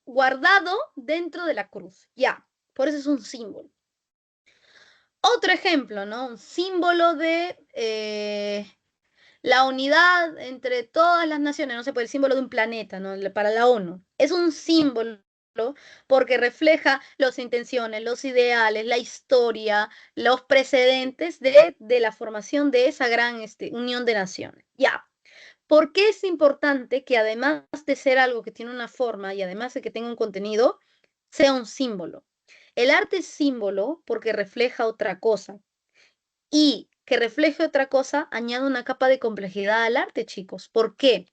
guardado dentro de la cruz. Ya, por eso es un símbolo. Otro ejemplo, ¿no? Un símbolo de la unidad entre todas las naciones, no sé, por el símbolo de un planeta, ¿no? Para la ONU. Es un símbolo porque refleja las intenciones, los ideales, la historia, los precedentes de la formación de esa gran unión de naciones. Ya. ¿Por qué es importante que además de ser algo que tiene una forma y además de que tenga un contenido, sea un símbolo? El arte es símbolo porque refleja otra cosa y que refleje otra cosa añade una capa de complejidad al arte, chicos. ¿Por qué?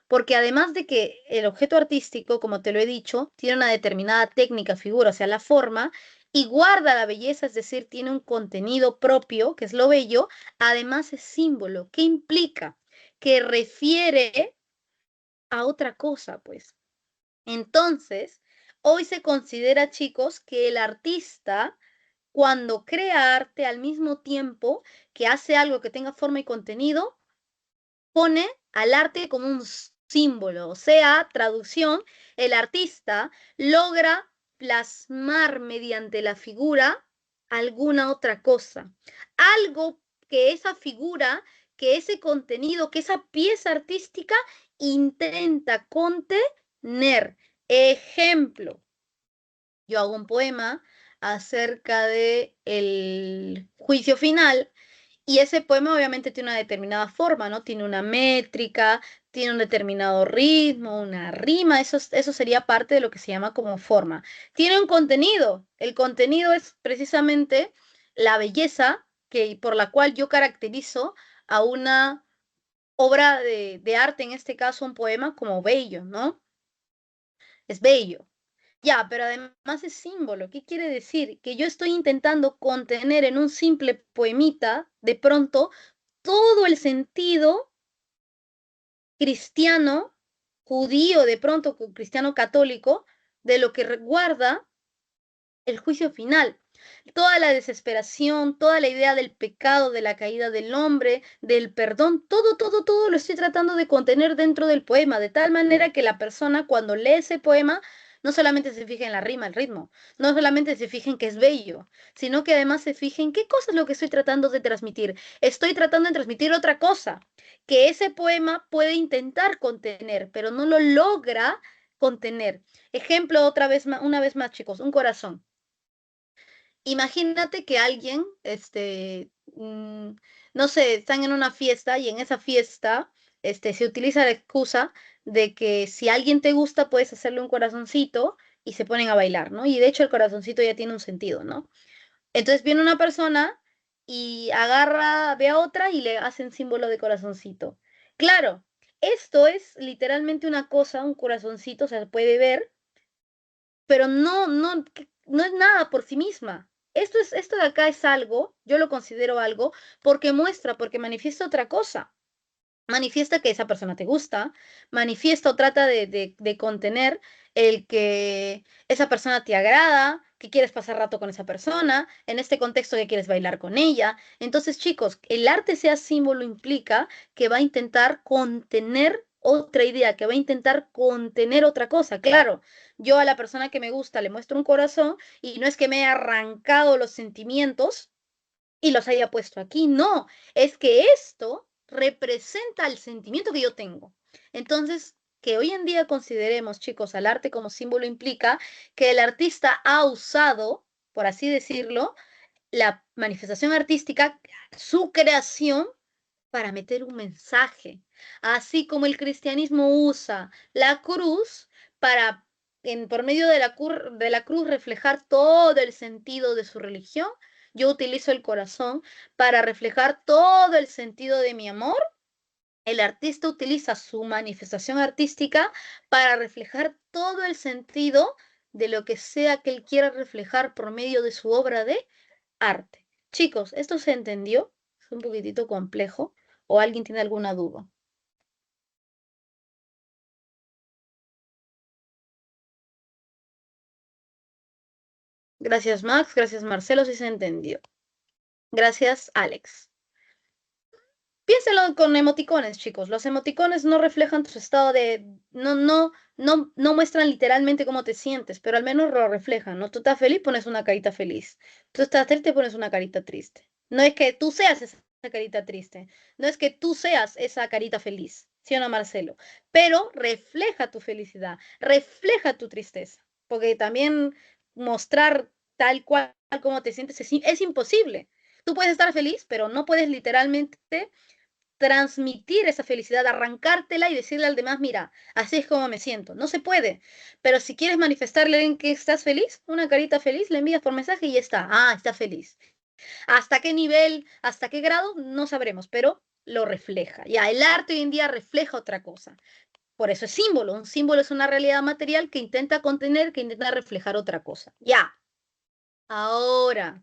Porque además de que el objeto artístico, como te lo he dicho, tiene una determinada técnica, figura, o sea, la forma, y guarda la belleza, es decir, tiene un contenido propio, que es lo bello, además es símbolo. ¿Qué implica? Que refiere a otra cosa, pues. Entonces, hoy se considera, chicos, que el artista, cuando crea arte al mismo tiempo que hace algo que tenga forma y contenido, pone al arte como un símbolo, o sea, traducción, el artista logra plasmar mediante la figura alguna otra cosa. Algo que esa figura, que ese contenido, que esa pieza artística intenta contener. Ejemplo, yo hago un poema acerca de el juicio final y ese poema obviamente tiene una determinada forma, ¿no? Tiene una métrica, tiene un determinado ritmo, una rima, eso sería parte de lo que se llama como forma. Tiene un contenido, el contenido es precisamente la belleza por la cual yo caracterizo a una obra de arte, en este caso un poema, como bello, ¿no? Es bello. Ya, pero además es símbolo. ¿Qué quiere decir? Que yo estoy intentando contener en un simple poemita, de pronto, todo el sentido cristiano, judío, de pronto cristiano católico, de lo que guarda el juicio final. Toda la desesperación, toda la idea del pecado, de la caída del hombre, del perdón, todo lo estoy tratando de contener dentro del poema, de tal manera que la persona cuando lee ese poema no solamente se fije en la rima, el ritmo, no solamente se fije en que es bello, sino que además se fije en qué cosa es lo que estoy tratando de transmitir. Estoy tratando de transmitir otra cosa, que ese poema puede intentar contener, pero no lo logra contener. Ejemplo, una vez más, chicos, un corazón. Imagínate que alguien, no sé, están en una fiesta y en esa fiesta, se utiliza la excusa de que si alguien te gusta puedes hacerle un corazoncito y se ponen a bailar, ¿no? Y de hecho el corazoncito ya tiene un sentido, ¿no? Entonces viene una persona y ve a otra y le hacen símbolo de corazoncito. Claro, esto es literalmente una cosa, un corazoncito, se puede ver, pero no es nada por sí misma. Esto de acá es algo, yo lo considero algo, porque muestra, porque manifiesta otra cosa. Manifiesta que esa persona te gusta, manifiesta o trata de contener el que esa persona te agrada, que quieres pasar rato con esa persona, en este contexto que quieres bailar con ella. Entonces, chicos, el arte sea símbolo implica que va a intentar contener otra idea, que va a intentar contener otra cosa. Claro, yo a la persona que me gusta le muestro un corazón y no es que me haya arrancado los sentimientos y los haya puesto aquí. No, es que esto representa el sentimiento que yo tengo. Entonces, que hoy en día consideremos, chicos, al arte como símbolo implica que el artista ha usado, por así decirlo, la manifestación artística, su creación, para meter un mensaje. Así como el cristianismo usa la cruz para, por medio de la cruz, reflejar todo el sentido de su religión, yo utilizo el corazón para reflejar todo el sentido de mi amor. El artista utiliza su manifestación artística para reflejar todo el sentido de lo que sea que él quiera reflejar por medio de su obra de arte. Chicos, ¿esto se entendió? Es un poquitito complejo. ¿O alguien tiene alguna duda? Gracias, Max. Gracias, Marcelo, si se entendió. Gracias, Alex. Piénsenlo con emoticones, chicos. Los emoticones no reflejan tu estado de... No muestran literalmente cómo te sientes, pero al menos lo reflejan, ¿no? Tú estás feliz, pones una carita feliz. Tú estás triste, pones una carita triste. No es que tú seas esa carita triste. No es que tú seas esa carita feliz. ¿Sí o no, Marcelo? Pero refleja tu felicidad, refleja tu tristeza. Porque también mostrar tal cual como te sientes es imposible. Tú puedes estar feliz, pero no puedes literalmente transmitir esa felicidad, arrancártela y decirle al demás, mira, así es como me siento. No se puede. Pero si quieres manifestarle en que estás feliz, una carita feliz, le envías por mensaje y ya está. Ah, está feliz. ¿Hasta qué nivel, hasta qué grado? No sabremos, pero lo refleja. Ya, el arte hoy en día refleja otra cosa. Por eso es símbolo. Un símbolo es una realidad material que intenta contener, que intenta reflejar otra cosa. Ya. Ahora,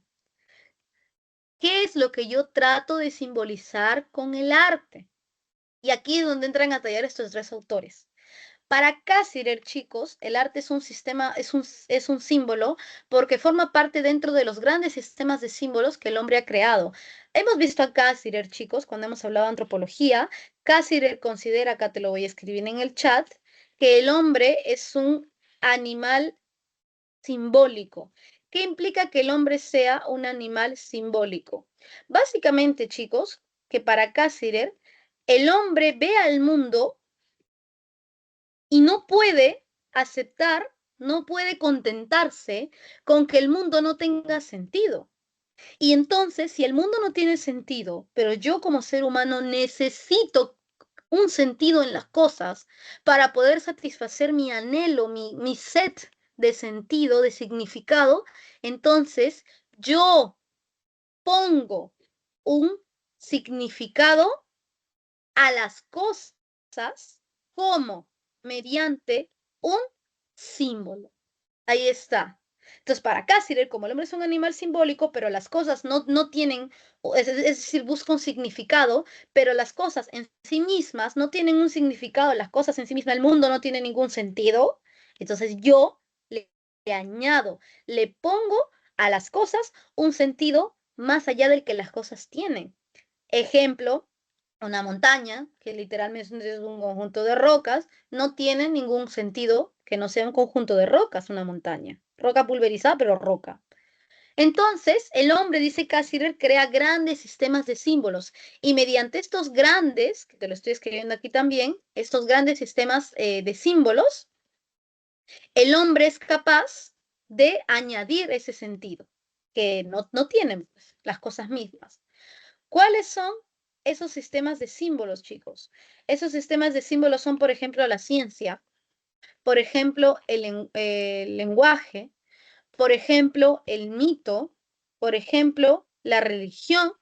¿qué es lo que yo trato de simbolizar con el arte? Y aquí es donde entran a tallar estos tres autores. Para Cassirer, chicos, el arte es un sistema, es un símbolo porque forma parte dentro de los grandes sistemas de símbolos que el hombre ha creado. Hemos visto a Cassirer, chicos, cuando hemos hablado de antropología. Cassirer considera, acá te lo voy a escribir en el chat, que el hombre es un animal simbólico. ¿Qué implica que el hombre sea un animal simbólico? Básicamente, chicos, que para Cassirer, el hombre ve al mundo y no puede aceptar, no puede contentarse con que el mundo no tenga sentido. Y entonces, si el mundo no tiene sentido, pero yo como ser humano necesito un sentido en las cosas para poder satisfacer mi anhelo, mi set de sentido, de significado, entonces yo pongo un significado a las cosas como mediante un símbolo. Ahí está. Entonces, para Cassirer, como el hombre es un animal simbólico, pero las cosas no tienen, es decir, busca un significado, pero las cosas en sí mismas no tienen un significado, las cosas en sí mismas, el mundo no tiene ningún sentido, entonces yo le añado, le pongo a las cosas un sentido más allá del que las cosas tienen. Ejemplo, una montaña, que literalmente es un conjunto de rocas, no tiene ningún sentido que no sea un conjunto de rocas, una montaña. Roca pulverizada, pero roca. Entonces, el hombre, dice Cassirer, crea grandes sistemas de símbolos y mediante estos grandes, que te lo estoy escribiendo aquí también, estos grandes sistemas de símbolos, el hombre es capaz de añadir ese sentido que no tienen pues, las cosas mismas. ¿Cuáles son esos sistemas de símbolos, chicos? Esos sistemas de símbolos son, por ejemplo, la ciencia, por ejemplo, el lenguaje, por ejemplo, el mito, por ejemplo, la religión,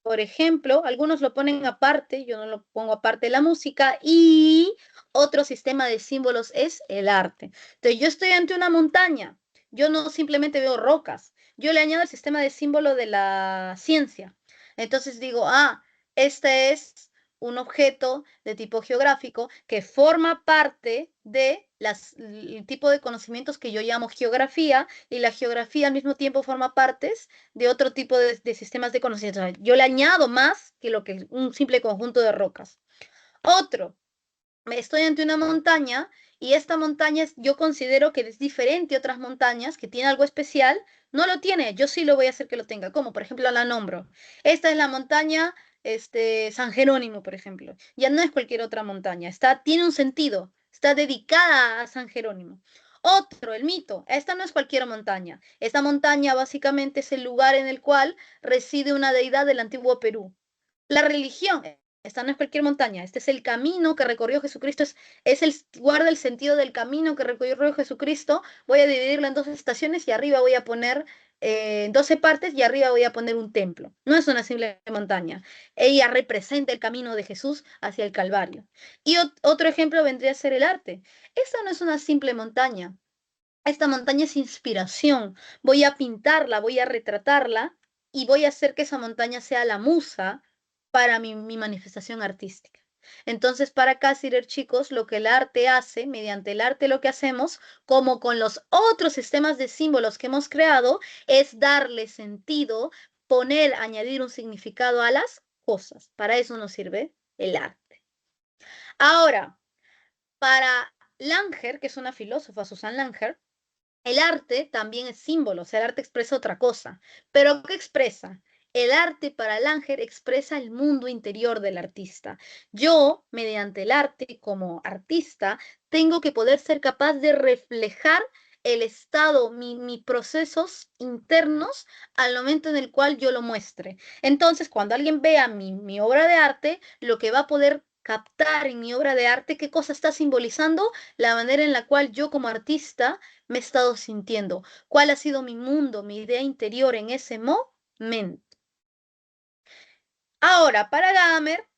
por ejemplo, algunos lo ponen aparte, yo no lo pongo aparte, la música, y otro sistema de símbolos es el arte. Entonces, yo estoy ante una montaña, yo no simplemente veo rocas, yo le añado el sistema de símbolo de la ciencia. Entonces digo, este es un objeto de tipo geográfico que forma parte de el tipo de conocimientos que yo llamo geografía, y la geografía al mismo tiempo forma partes de otro tipo de sistemas de conocimiento. Yo le añado más que lo que un simple conjunto de rocas. Otro, estoy ante una montaña y esta montaña yo considero que es diferente a otras montañas, que tiene algo especial. No lo tiene, yo sí lo voy a hacer que lo tenga. Como por ejemplo la nombro. Esta es la montaña San Jerónimo, por ejemplo. Ya no es cualquier otra montaña, tiene un sentido, está dedicada a San Jerónimo. Otro, el mito. Esta no es cualquier montaña. Esta montaña básicamente es el lugar en el cual reside una deidad del antiguo Perú. La religión, esta no es cualquier montaña, este es el camino que recorrió Jesucristo, guarda el sentido del camino que recorrió Jesucristo. Voy a dividirlo en 2 estaciones y arriba voy a poner 12 partes y arriba voy a poner un templo. No es una simple montaña. Ella representa el camino de Jesús hacia el Calvario. Y otro ejemplo vendría a ser el arte. Esta no es una simple montaña. Esta montaña es inspiración. Voy a pintarla, voy a retratarla y voy a hacer que esa montaña sea la musa para mi manifestación artística. Entonces, para Cassirer, chicos, lo que el arte hace, mediante el arte lo que hacemos, como con los otros sistemas de símbolos que hemos creado, es darle sentido, añadir un significado a las cosas. Para eso nos sirve el arte. Ahora, para Langer, que es una filósofa, Susan Langer, el arte también es símbolo, o sea, el arte expresa otra cosa. ¿Pero qué expresa? El arte para Langer expresa el mundo interior del artista. Yo, mediante el arte como artista, tengo que poder ser capaz de reflejar el estado, mis procesos internos al momento en el cual yo lo muestre. Entonces, cuando alguien vea mi obra de arte, lo que va a poder captar en mi obra de arte, qué cosa está simbolizando, la manera en la cual yo como artista me he estado sintiendo, cuál ha sido mi mundo, mi idea interior en ese momento. Ahora, para Gadamer,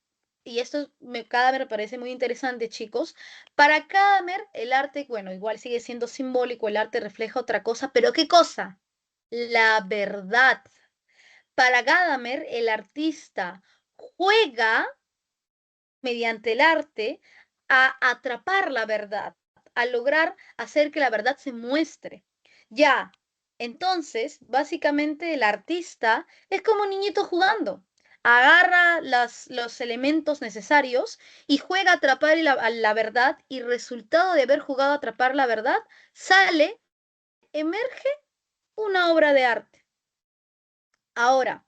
y esto cada vez me parece muy interesante, chicos, para Gadamer el arte, bueno, igual sigue siendo simbólico, el arte refleja otra cosa, pero ¿qué cosa? La verdad. Para Gadamer, el artista juega mediante el arte a atrapar la verdad, a lograr hacer que la verdad se muestre. Ya, entonces, básicamente el artista es como un niñito jugando. Agarra los elementos necesarios y juega a atrapar la verdad, y resultado de haber jugado a atrapar la verdad, sale emerge una obra de arte. Ahora,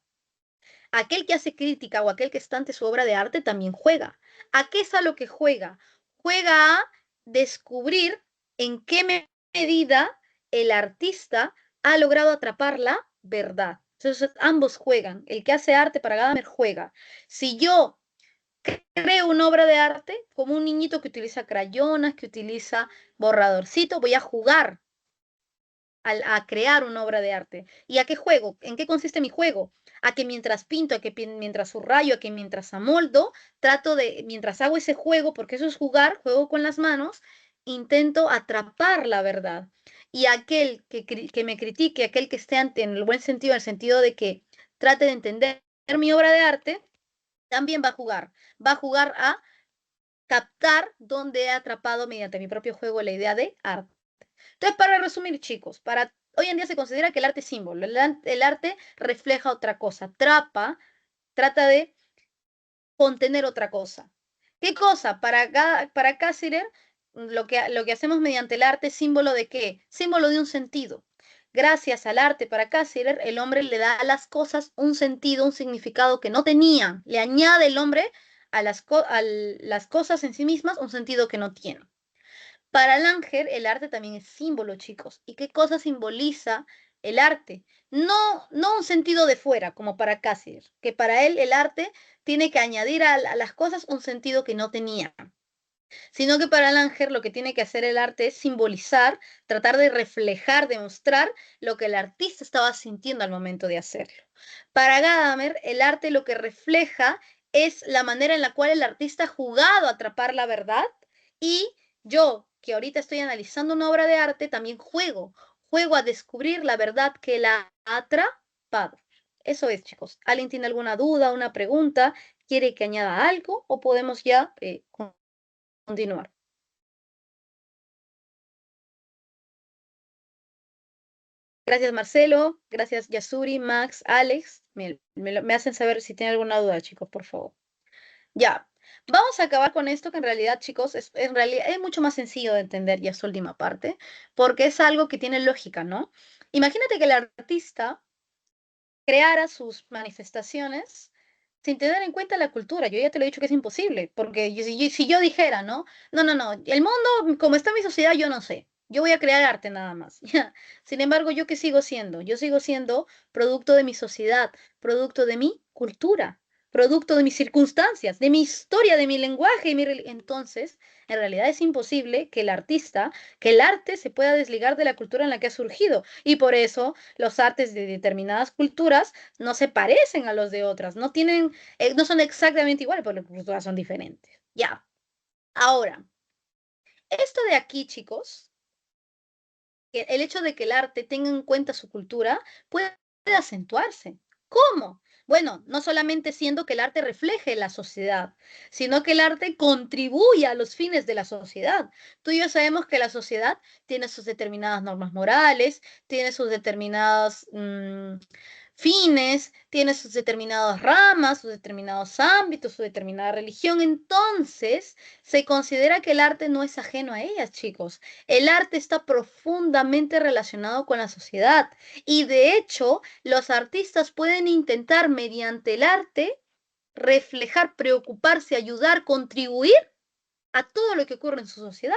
aquel que hace crítica o aquel que está ante su obra de arte también juega. ¿A qué es a lo que juega? Juega a descubrir en qué medida el artista ha logrado atrapar la verdad. Entonces, ambos juegan. El que hace arte para Gadamer juega. Si yo creo una obra de arte, como un niñito que utiliza crayonas, que utiliza borradorcito, voy a jugar a crear una obra de arte. ¿Y a qué juego? ¿En qué consiste mi juego? A que mientras pinto, a que mientras subrayo, a que mientras amoldo, mientras hago ese juego, porque eso es jugar, juego con las manos, intento atrapar la verdad. Y aquel que me critique, aquel que esté en el buen sentido, en el sentido de que trate de entender mi obra de arte, también va a jugar a captar dónde he atrapado mediante mi propio juego la idea de arte. Entonces, para resumir, chicos, hoy en día se considera que el arte es símbolo, el arte refleja otra cosa, trata de contener otra cosa. ¿Qué cosa? Para Cassirer, lo que hacemos mediante el arte es símbolo de ¿qué? Símbolo de un sentido. Gracias al arte para Cassirer, el hombre le da a las cosas un sentido, un significado que no tenían. Le añade el hombre a las cosas en sí mismas un sentido que no tienen. Para Langer, el arte también es símbolo, chicos. ¿Y qué cosa simboliza el arte? No un sentido de fuera, como para Cassirer, que para él el arte tiene que añadir a las cosas un sentido que no tenía, sino que para Langer lo que tiene que hacer el arte es simbolizar, tratar de reflejar, demostrar lo que el artista estaba sintiendo al momento de hacerlo. Para Gadamer, el arte lo que refleja es la manera en la cual el artista ha jugado a atrapar la verdad y yo, que ahorita estoy analizando una obra de arte, también juego a descubrir la verdad que la ha atrapado. Eso es, chicos. ¿Alguien tiene alguna duda, una pregunta? ¿Quiere que añada algo? ¿O podemos ya continuar? Gracias, Marcelo. Gracias, Yasuri, Max, Alex. Me hacen saber si tienen alguna duda, chicos, por favor. Ya. Vamos a acabar con esto, que en realidad, chicos, en realidad es mucho más sencillo de entender ya esta última parte, porque es algo que tiene lógica, ¿no? Imagínate que el artista creara sus manifestaciones sin tener en cuenta la cultura. Yo ya te lo he dicho que es imposible, porque si yo dijera, ¿no? No, el mundo, como está mi sociedad, yo no sé. Yo voy a crear arte nada más. Sin embargo, ¿yo qué sigo siendo? Yo sigo siendo producto de mi sociedad, producto de mi cultura, producto de mis circunstancias, de mi historia, de mi lenguaje. Entonces, en realidad es imposible que que el arte se pueda desligar de la cultura en la que ha surgido. Y por eso los artes de determinadas culturas no se parecen a los de otras, no son exactamente iguales, porque las culturas son diferentes. Ya. Ahora, esto de aquí, chicos, el hecho de que el arte tenga en cuenta su cultura puede acentuarse. ¿Cómo? Bueno, no solamente siendo que el arte refleje la sociedad, sino que el arte contribuye a los fines de la sociedad. Tú y yo sabemos que la sociedad tiene sus determinadas normas morales, tiene sus determinadas fines, tiene sus determinadas ramas, sus determinados ámbitos, su determinada religión. Entonces, se considera que el arte no es ajeno a ellas, chicos. El arte está profundamente relacionado con la sociedad y de hecho los artistas pueden intentar mediante el arte reflejar, preocuparse, ayudar, contribuir a todo lo que ocurre en su sociedad.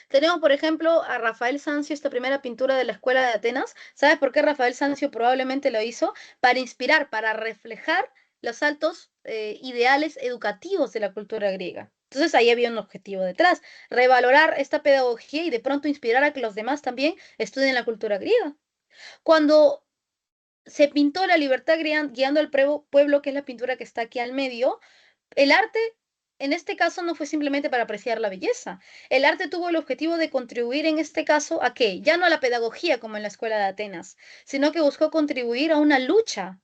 Tenemos, por ejemplo, a Rafael Sanzio, esta primera pintura de la Escuela de Atenas. ¿Sabes por qué Rafael Sanzio probablemente lo hizo? Para inspirar, para reflejar los altos ideales educativos de la cultura griega. Entonces ahí había un objetivo detrás, revalorar esta pedagogía y de pronto inspirar a que los demás también estudien la cultura griega. Cuando se pintó la libertad guiando al pueblo, que es la pintura que está aquí al medio, el arte en este caso no fue simplemente para apreciar la belleza. El arte tuvo el objetivo de contribuir en este caso a qué? Ya no a la pedagogía como en la Escuela de Atenas, sino que buscó contribuir a una lucha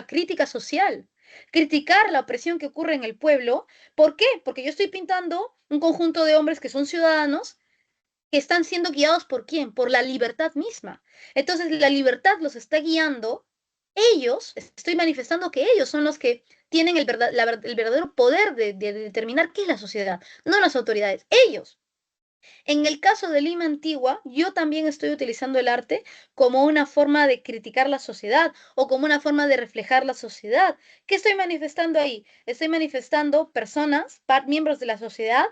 crítica social, criticar la opresión que ocurre en el pueblo. ¿Por qué? Porque yo estoy pintando un conjunto de hombres que son ciudadanos que están siendo guiados ¿por quién? Por la libertad misma. Entonces la libertad los está guiando, ellos, estoy manifestando que ellos son los que tienen el verdadero poder de determinar qué es la sociedad, no las autoridades, ellos. En el caso de Lima Antigua, yo también estoy utilizando el arte como una forma de criticar la sociedad o como una forma de reflejar la sociedad. ¿Qué estoy manifestando ahí? Estoy manifestando personas, miembros de la sociedad,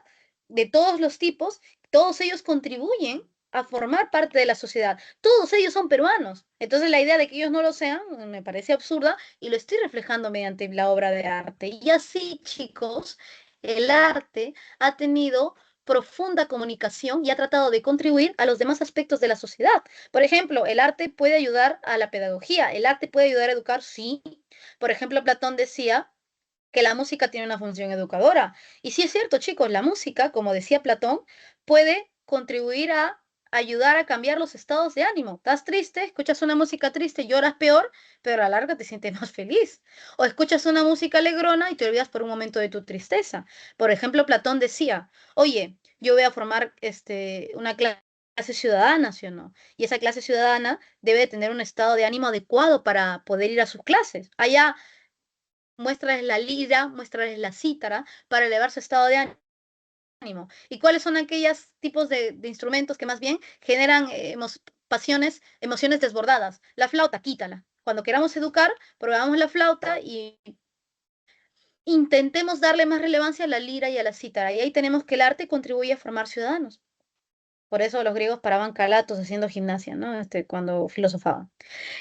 de todos los tipos, todos ellos contribuyen a formar parte de la sociedad. Todos ellos son peruanos. Entonces la idea de que ellos no lo sean me parece absurda y lo estoy reflejando mediante la obra de arte. Y así, chicos, el arte ha tenido profunda comunicación y ha tratado de contribuir a los demás aspectos de la sociedad. Por ejemplo, el arte puede ayudar a la pedagogía, el arte puede ayudar a educar, sí. Por ejemplo, Platón decía que la música tiene una función educadora. Y sí es cierto, chicos, la música, como decía Platón, puede contribuir a ayudar a cambiar los estados de ánimo. Estás triste, escuchas una música triste, lloras peor, pero a la larga te sientes más feliz. O escuchas una música alegrona y te olvidas por un momento de tu tristeza. Por ejemplo, Platón decía, oye, yo voy a formar una clase ciudadana, ¿sí o no? Y esa clase ciudadana debe de tener un estado de ánimo adecuado para poder ir a sus clases. Allá muéstrales la lira, muéstrales la cítara para elevar su estado de ánimo. ¿Y cuáles son aquellos tipos de instrumentos que más bien generan pasiones, emociones desbordadas? La flauta, quítala. Cuando queramos educar, probamos la flauta y intentemos darle más relevancia a la lira y a la cítara. Y ahí tenemos que el arte contribuye a formar ciudadanos. Por eso los griegos paraban calatos haciendo gimnasia, ¿no? Cuando filosofaban.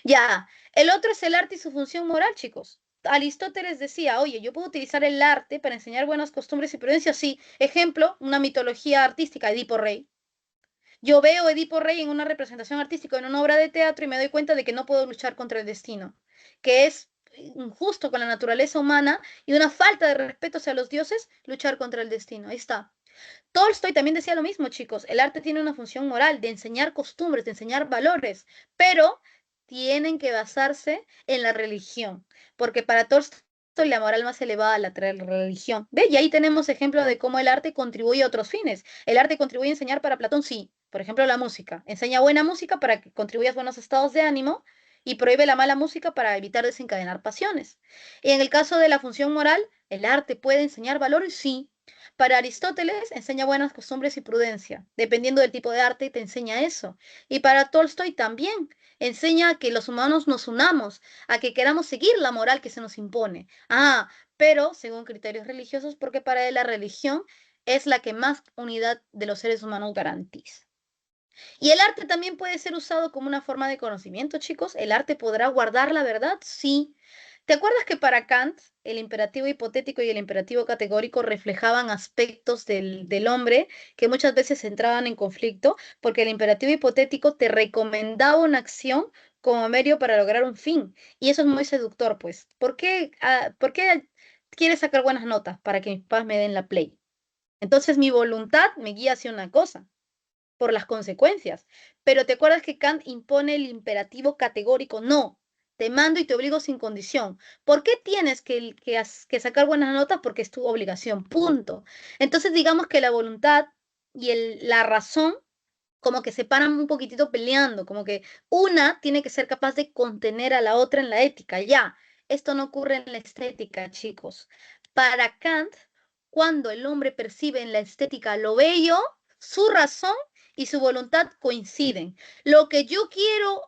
Ya, el otro es el arte y su función moral, chicos. Aristóteles decía, oye, yo puedo utilizar el arte para enseñar buenas costumbres y prudencia, sí. Ejemplo, una mitología artística, Edipo Rey. Yo veo a Edipo Rey en una representación artística, en una obra de teatro, y me doy cuenta de que no puedo luchar contra el destino, que es injusto con la naturaleza humana y una falta de respeto hacia los dioses luchar contra el destino. Ahí está. Tolstoy también decía lo mismo, chicos. El arte tiene una función moral de enseñar costumbres, de enseñar valores, pero tienen que basarse en la religión, porque para Tolstoy la moral más elevada la trae la religión. ¿Ve? Y ahí tenemos ejemplo de cómo el arte contribuye a otros fines. El arte contribuye a enseñar para Platón, sí. Por ejemplo, la música. Enseña buena música para que contribuyas buenos estados de ánimo y prohíbe la mala música para evitar desencadenar pasiones. Y en el caso de la función moral, el arte puede enseñar valores, sí, para Aristóteles enseña buenas costumbres y prudencia. Dependiendo del tipo de arte, te enseña eso. Y para Tolstoy también enseña a que los humanos nos unamos, a que queramos seguir la moral que se nos impone. Ah, pero según criterios religiosos, porque para él la religión es la que más unidad de los seres humanos garantiza. Y el arte también puede ser usado como una forma de conocimiento, chicos. ¿El arte podrá guardar la verdad? Sí. ¿Te acuerdas que para Kant el imperativo hipotético y el imperativo categórico reflejaban aspectos del hombre que muchas veces entraban en conflicto? Porque el imperativo hipotético te recomendaba una acción como medio para lograr un fin. Y eso es muy seductor, pues. ¿Por qué quieres sacar buenas notas? Para que mis papás me den la play. Entonces mi voluntad me guía hacia una cosa por las consecuencias. Pero ¿te acuerdas que Kant impone el imperativo categórico? No, te mando y te obligo sin condición. ¿Por qué tienes que sacar buenas notas? Porque es tu obligación, punto. Entonces digamos que la voluntad y la razón como que se paran un poquitito peleando, como que una tiene que ser capaz de contener a la otra en la ética. Ya, esto no ocurre en la estética, chicos. Para Kant, cuando el hombre percibe en la estética lo bello, su razón y su voluntad coinciden. Lo que yo quiero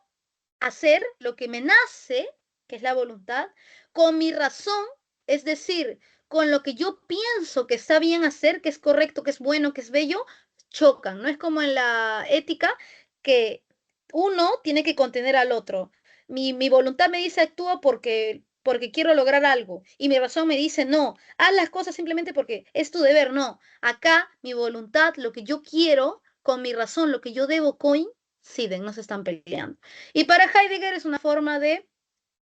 hacer, lo que me nace, que es la voluntad, con mi razón, es decir, con lo que yo pienso que está bien hacer, que es correcto, que es bueno, que es bello, chocan. No es como en la ética que uno tiene que contener al otro. Mi voluntad me dice actúa porque quiero lograr algo y mi razón me dice no, haz las cosas simplemente porque es tu deber, no. Acá mi voluntad, lo que yo quiero, con mi razón, lo que yo debo coinciden, no se están peleando. Y para Heidegger es una forma de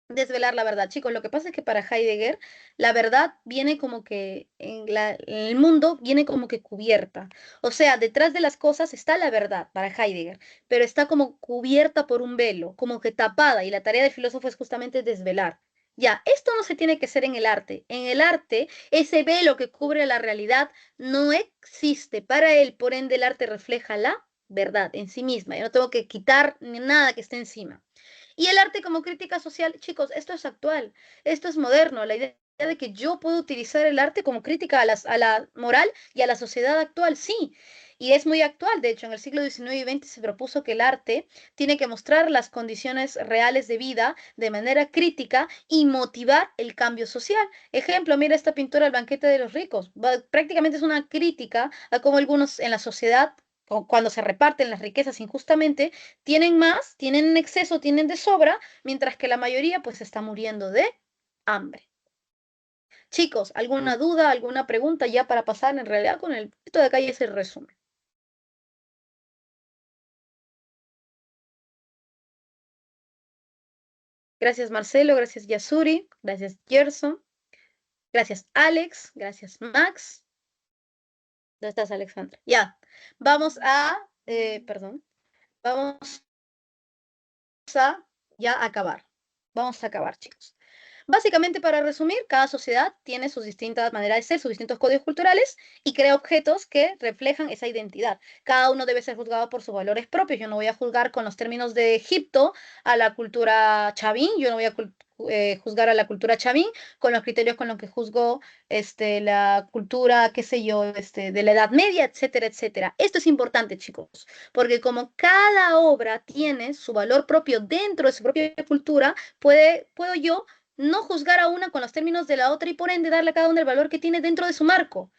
desvelar la verdad. Chicos, lo que pasa es que para Heidegger la verdad viene como que en el mundo viene como que cubierta. O sea, detrás de las cosas está la verdad para Heidegger, pero está como cubierta por un velo, como que tapada, y la tarea del filósofo es justamente desvelar. Ya, esto no se tiene que hacer en el arte. En el arte, ese velo que cubre la realidad no existe. Para él, por ende, el arte refleja la verdad en sí misma. Yo no tengo que quitar ni nada que esté encima. Y el arte como crítica social, chicos, esto es actual, esto es moderno, la idea de que yo puedo utilizar el arte como crítica a la moral y a la sociedad actual, sí. Y es muy actual, de hecho, en el siglo XIX y XX se propuso que el arte tiene que mostrar las condiciones reales de vida de manera crítica y motivar el cambio social. Ejemplo, mira esta pintura, El banquete de los ricos. Prácticamente es una crítica a cómo algunos en la sociedad, cuando se reparten las riquezas injustamente, tienen más, tienen en exceso, tienen de sobra, mientras que la mayoría pues está muriendo de hambre. Chicos, ¿alguna duda, alguna pregunta ya para pasar en realidad con esto de acá y es el resumen? Gracias Marcelo, gracias Yasuri, gracias Gerson, gracias Alex, gracias Max. ¿Dónde estás, Alexandra? Ya, vamos a, perdón, vamos a ya acabar. Vamos a acabar, chicos. Básicamente, para resumir, cada sociedad tiene sus distintas maneras de ser, sus distintos códigos culturales y crea objetos que reflejan esa identidad. Cada uno debe ser juzgado por sus valores propios. Yo no voy a juzgar con los términos de Egipto a la cultura chavín, yo no voy a juzgar a la cultura chavín con los criterios con los que juzgo la cultura, qué sé yo, de la Edad Media, etcétera, etcétera. Esto es importante, chicos, porque como cada obra tiene su valor propio dentro de su propia cultura, puedo yo no juzgar a una con los términos de la otra y por ende darle a cada una el valor que tiene dentro de su marco.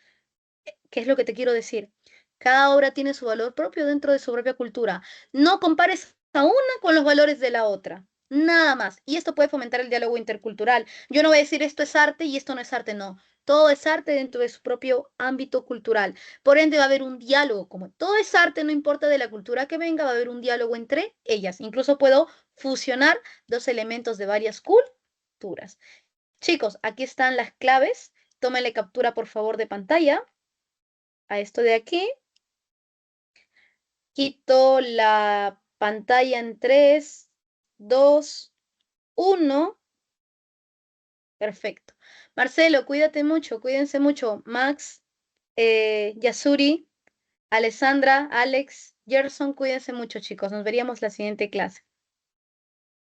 ¿Qué es lo que te quiero decir? Cada obra tiene su valor propio dentro de su propia cultura. No compares a una con los valores de la otra. Nada más. Y esto puede fomentar el diálogo intercultural. Yo no voy a decir esto es arte y esto no es arte, no. Todo es arte dentro de su propio ámbito cultural. Por ende va a haber un diálogo. Como todo es arte, no importa de la cultura que venga, va a haber un diálogo entre ellas. Incluso puedo fusionar dos elementos de varias culturas. Chicos, aquí están las claves. Tómenle captura, por favor, de pantalla a esto de aquí. Quito la pantalla en 3, 2, 1. Perfecto. Marcelo, cuídate mucho, cuídense mucho. Max, Yasuri, Alessandra, Alex, Gerson, cuídense mucho, chicos. Nos veríamos la siguiente clase.